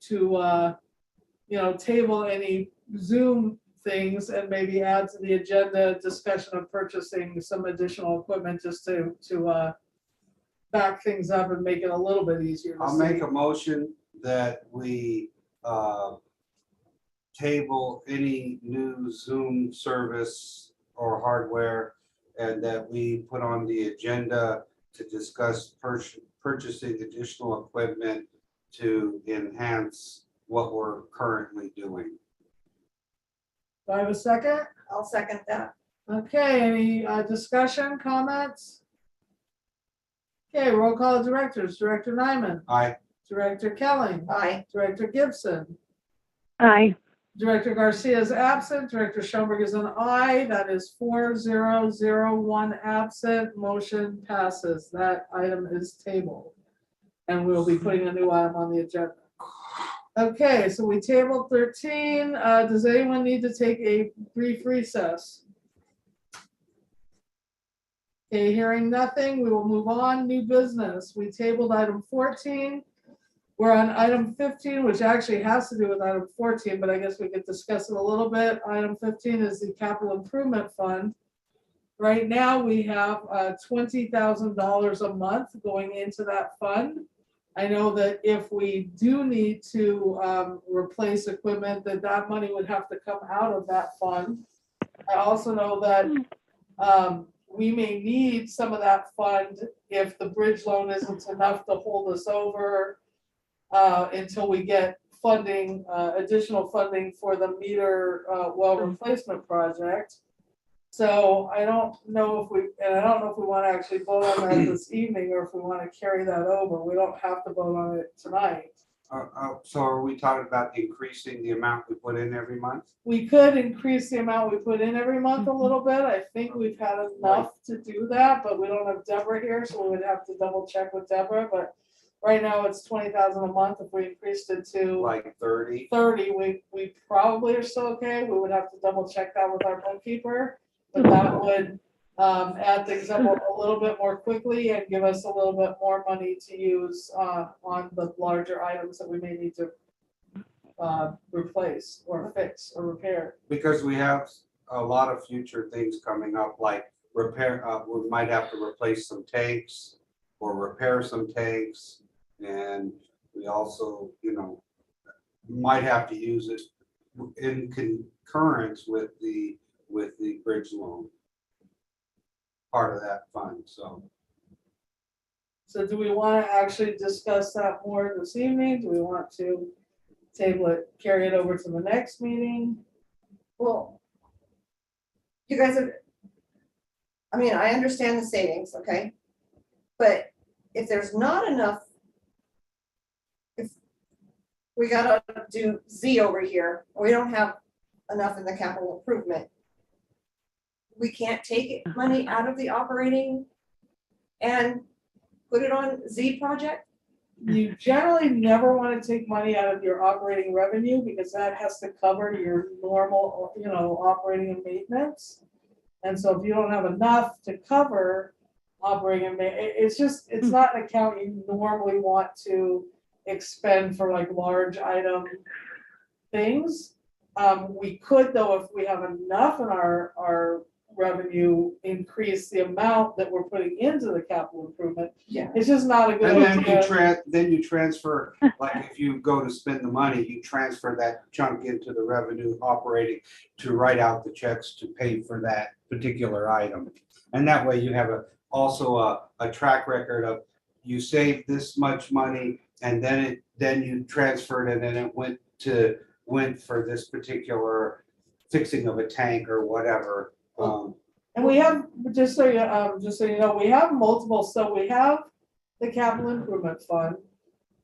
table any Zoom things and maybe add to the agenda discussion of purchasing some additional equipment just to back things up and make it a little bit easier to I'll see. make a motion that we table any new Zoom service or hardware, and that we put on the agenda to discuss purchasing additional equipment to enhance what we're currently doing. Do I have a second? I'll second that. Okay, any discussion, comments? Okay, roll call directors. Director Nyman, Aye. Director Kelly, Aye. Director Gibson, Aye. Director Garcia is absent, Director Schoenberg is an aye. That is 4-0-0-1 absent. Motion passes. That item is tabled. And we'll be putting a new item on the agenda. Okay, so we tabled 13. Does anyone need to take a brief recess? Okay, hearing nothing, we will move on. New business. We tabled item 14. We're on item 15, which actually has to do with item 14, but I guess we could discuss it a little bit. Item 15 is the capital improvement fund. Right now, we have $20,000 a month going into that fund. I know that if we do need to replace equipment, that money would have to come out of that fund. I also know that we may need some of that fund if the bridge loan isn't enough to hold us over until we get funding, additional funding for the meter well replacement project. So I don't know if we want to actually vote on that this evening or if we want to carry that over. We don't have to vote on it tonight. So are we talking about increasing the amount we put in every month? We could increase the amount we put in every month a little bit. I think we've had enough to do that, but we don't have Deborah here, so we would have to double check with Deborah. But right now it's 20,000 a month. If we increased it to Like 30? 30, we probably are still okay. We would have to double check that with our bookkeeper, but that would add things up a little bit more quickly and give us a little bit more money to use on the larger items that we may need to replace or fix or repair. Because we have a lot of future things coming up, like repair, we might have to replace some tanks or repair some tanks. And we also, might have to use it in concurrence with the bridge loan. Part of that fund, so. So do we want to actually discuss that more this evening? Do we want to table it, carry it over to the next meeting? Well, you guys have, I understand the savings, okay? But if there's not enough, if we gotta do Z over here, we don't have enough in the capital improvement, we can't take money out of the operating and put it on Z project? You generally never want to take money out of your operating revenue because that has to cover your normal, operating and maintenance. And so if you don't have enough to cover operating and maintenance, it's not an account you normally want to expend for like large item things. We could though, if we have enough in our revenue, increase the amount that we're putting into the capital improvement. Yeah. It's just not a good And idea. then you transfer, like if you go to spend the money, you transfer that chunk into the revenue operating to write out the checks to pay for that particular item. And that way you have also a track record of you saved this much money and then you transferred and then it went for this particular fixing of a tank or whatever. And we have, just so you know, we have multiple, so we have the capital improvement fund.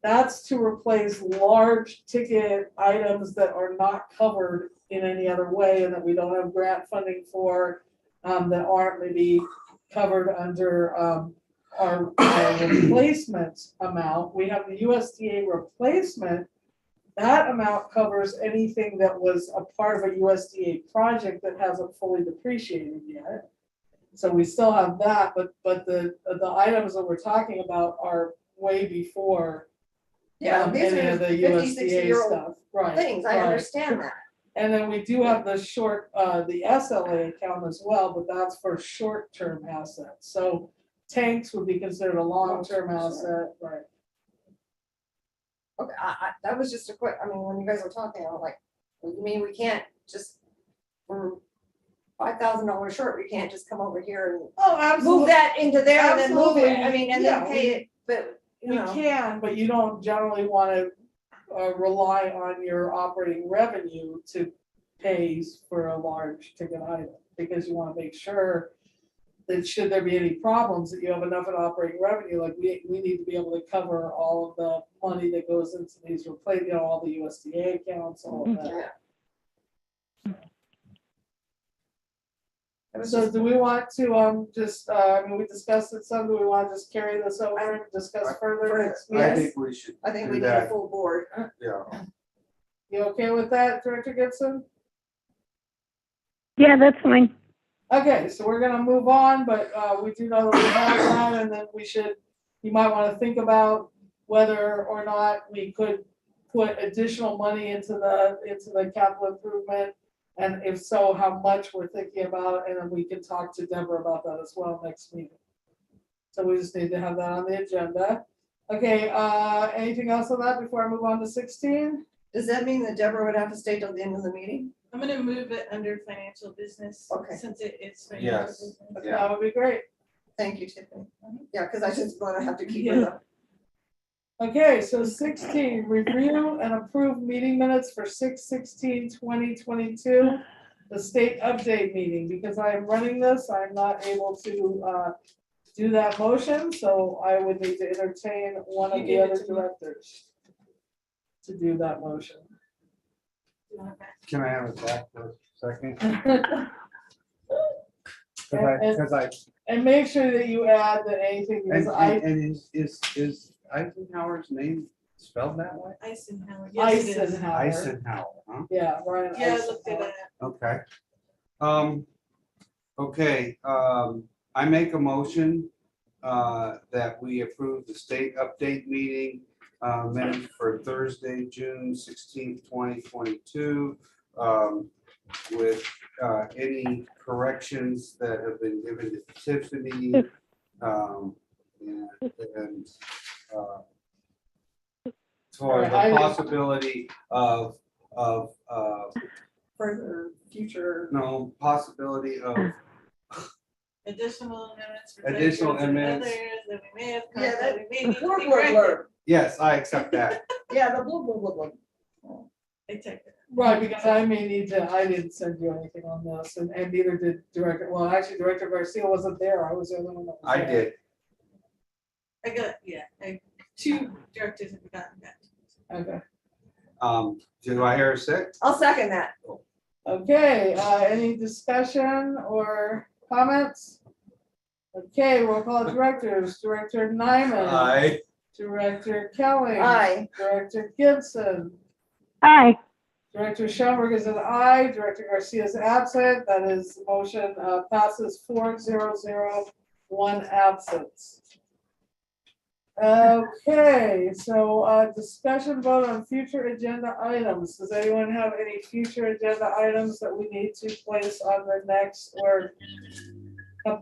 That's to replace large ticket items that are not covered in any other way and that we don't have grant funding for, that aren't maybe covered under, our replacement amount. We have the USDA replacement. That amount covers anything that was a part of a USDA project that hasn't fully depreciated yet. So we still have that, but the items that we're talking about are way before. Yeah, these any are of the 50, USDA 60-year-old stuff, right? things, I right. understand that. And then we do have the the SLA account as well, but that's for short-term assets. So tanks would be considered a long-term asset, right? Okay, that was just a quick, I mean, when you guys were talking, I was like, you mean we can't just, we're $5,000 short, we can't just come over here Oh, and absolutely. move that into there and then move it, I Absolutely. mean, and Yeah, then pay it, but, you We know. can, but you don't generally want to rely on your operating revenue to pay for a large ticket item, because you want to make sure that should there be any problems, that you have enough in operating revenue, like we need to be able to cover all of the money that goes into these all the USDA accounts, all of that. So do we want to, just, I mean, we discussed it some, do we want to just carry this over and discuss further next I meeting? think we should I think do we need a that. full board. Yeah. You okay with that, Director Gibson? Yeah, that's fine. Okay, so we're gonna move on, but we do know that we have that, and then you might want to think about whether or not we could put additional money into the capital improvement, and if so, how much we're thinking about, and then we can talk to Deborah about that as well next meeting. So we just need to have that on the agenda. Okay, anything else on that before I move on to 16? Does that mean that Deborah would have to stay till the end of the meeting? I'm gonna move it under financial business. Okay. Since it is financial Yes. business. Yeah. That would be great. Thank you, Tiffany. Yeah, because I just want to have to keep it up. Okay, so 16, review and approve meeting minutes for 6/16/2022, the state update meeting. Because I am running this, I'm not able to do that motion, so I would need to entertain one You of the give it other to me. directors to do that motion. Can I have it back for a second? And- Because I, And make sure that you add that anything, because and is Eisenhower's name spelled that way? Eisenhower. Yes, it is. Eisenhower. Eisenhower, huh? Yeah, Ryan. Yeah, I looked at Eisenhower. that. Okay. Okay, I make a motion that we approve the state update meeting minutes for Thursday, June 16th, 2022, with any corrections that have been given to Tiffany, and for the possibility of Further future. no possibility of Additional amendments. for Additional typos and amendments. others that we may have. Yeah, caught that we may need to blur, be blur, corrected. blur. yes, I accept that. Yeah, the blue, blue, blue, blue. I typed it. Right, because I didn't send you anything on this, and neither did Director, well, actually, Director Garcia wasn't there, I was the only one that was I there. did. I got, two directors have gotten that. Okay, Do I hear a six? I'll second that. okay, any discussion or comments? Okay, we'll call directors, Director Nyman. Aye. Director Kelly. Aye. Director Gibson. Aye. Director Schoenberg is an aye. Director Garcia is absent. That is, the motion passes 4-0-0, one absence. Okay, so discussion vote on future agenda items. Does anyone have any future agenda items that we need to place on the next or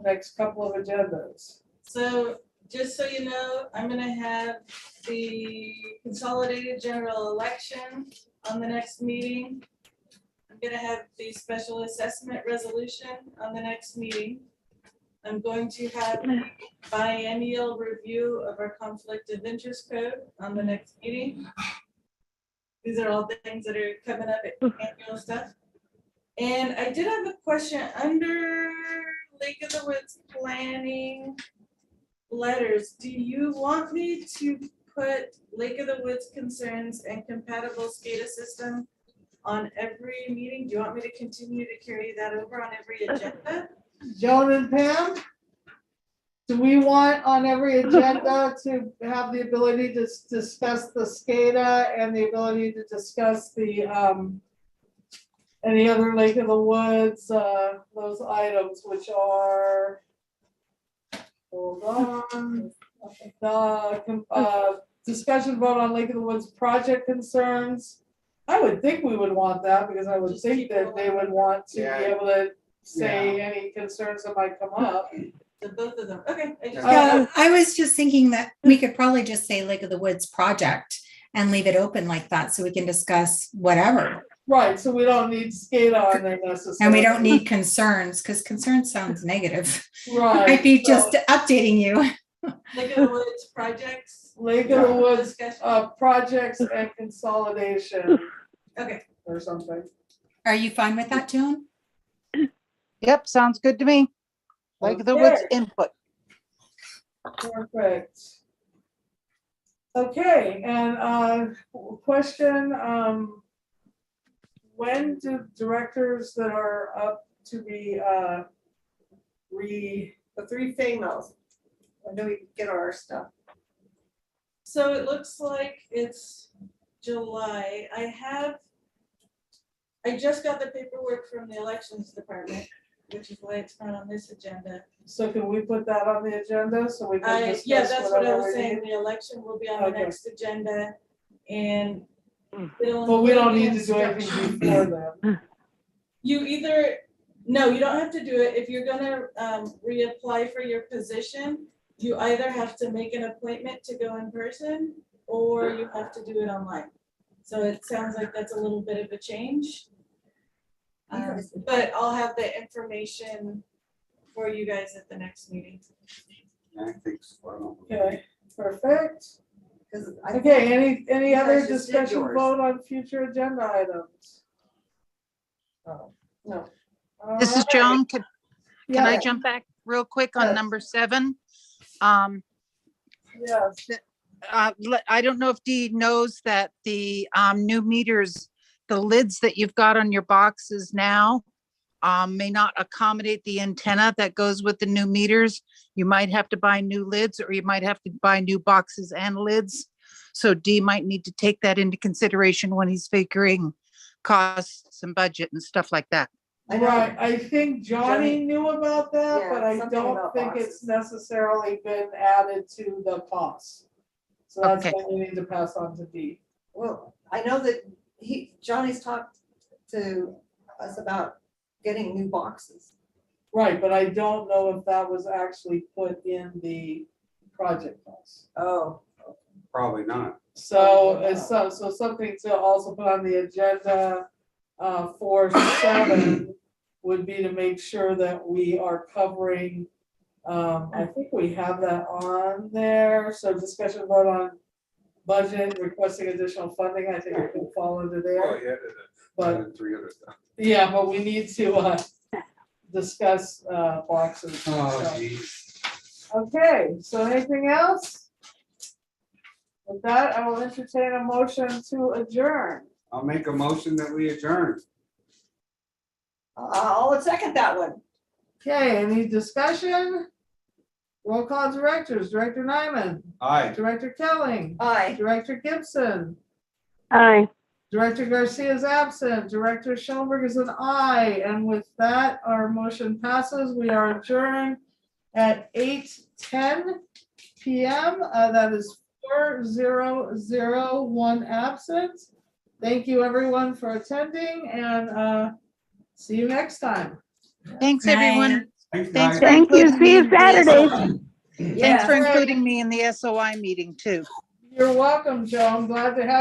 next couple of agendas? So just so you know, I'm gonna have the consolidated general election on the next meeting. I'm gonna have the special assessment resolution on the next meeting. I'm going to have biennial review of our conflict of interest code on the next meeting. These are all things that are coming up at annual stuff. And I did have a question under Lake of the Woods planning letters. Do you want me to put Lake of the Woods concerns and compatible SCADA system on every meeting? Do you want me to continue to carry that over on every agenda? Joan and Pam? Do we want on every agenda to have the ability to discuss the SCADA and the ability to discuss the, any other Lake of the Woods, those items which are, hold on, discussion vote on Lake of the Woods project concerns. I would think we would want that because I would Just think keep that going they would on. want to be Yeah. able to say any concerns that might come up. The both of them, okay. I just- Yeah, I was just thinking that we could probably just say Lake of the Woods project and leave it open like that so we can discuss whatever. Right, so we don't need SCADA on there necessarily. And we don't need concerns because concern sounds negative. Right. I'd be so just updating you. Lake of the Woods projects. Lake of the Woods, Discussion. projects and consolidation Okay, or something. Are you fine with that, Joan? Yep, sounds good to me. Like the Woods Okay. input. Perfect. Okay, and question, when do directors that are up to be The three females. When do we get our stuff? so it looks like it's July. I just got the paperwork from the elections department, which is why it's not on this agenda. so can we put that on the agenda so we can discuss Yeah, that's what I whatever was we saying. need? The election will be on the Okay. next agenda and. But we don't need to do anything before then. You either, no, you don't have to do it. If you're gonna reapply for your position, you either have to make an appointment to go in person or you have to do it online. So it sounds like that's a little bit of a change. But I'll have the information for you guys at the next meeting. I think so. Okay, perfect. Because Okay, any you other guys just did discussion yours. vote on future agenda items? Oh, no. This is Alright. Joan. Can I Yeah, jump back real quick on Yes. number 7? yes, I don't know if Dee knows that the new meters, the lids that you've got on your boxes now may not accommodate the antenna that goes with the new meters. You might have to buy new lids or you might have to buy new boxes and lids. So Dee might need to take that into consideration when he's figuring costs and budget and stuff like that. I know. right, I think Johnny knew about that, Yeah, but I something don't about think it's boxes. necessarily been added to the cost. So that's Okay. what we need to pass on to Dee. Well, I know that Johnny's talked to us about getting new boxes. Right, but I don't know if that was actually put in the project cost. Oh. Probably not. So it's so something to also put on the agenda for 7 would be to make sure that we are covering. I think we have that on there. So discussion vote on budget requesting additional funding. I think it could fall into Oh, there. yeah, But 300 stuff. yeah, but we need to discuss boxes. Oh, So- geez. Okay, so anything else? With that, I will entertain a motion to adjourn. I'll make a motion that we adjourn. I'll second that one. Okay, any discussion? Roll call directors, Director Nyman, Aye. Director Kelling, Aye. Director Gibson, Aye. Director Garcia is absent, Director Schoenberg is an aye, and with that, our motion passes. We are adjourned at 8:10 PM. That is 4-0-0-1 absent. Thank you, everyone, for attending, and see you next time. Thanks, everyone. Thanks, Thanks guys. for Thank you. including See you me in the Saturday. SOI. Thanks Yeah. for including me in the SOI meeting too. You're welcome, Joe. I'm glad to have you.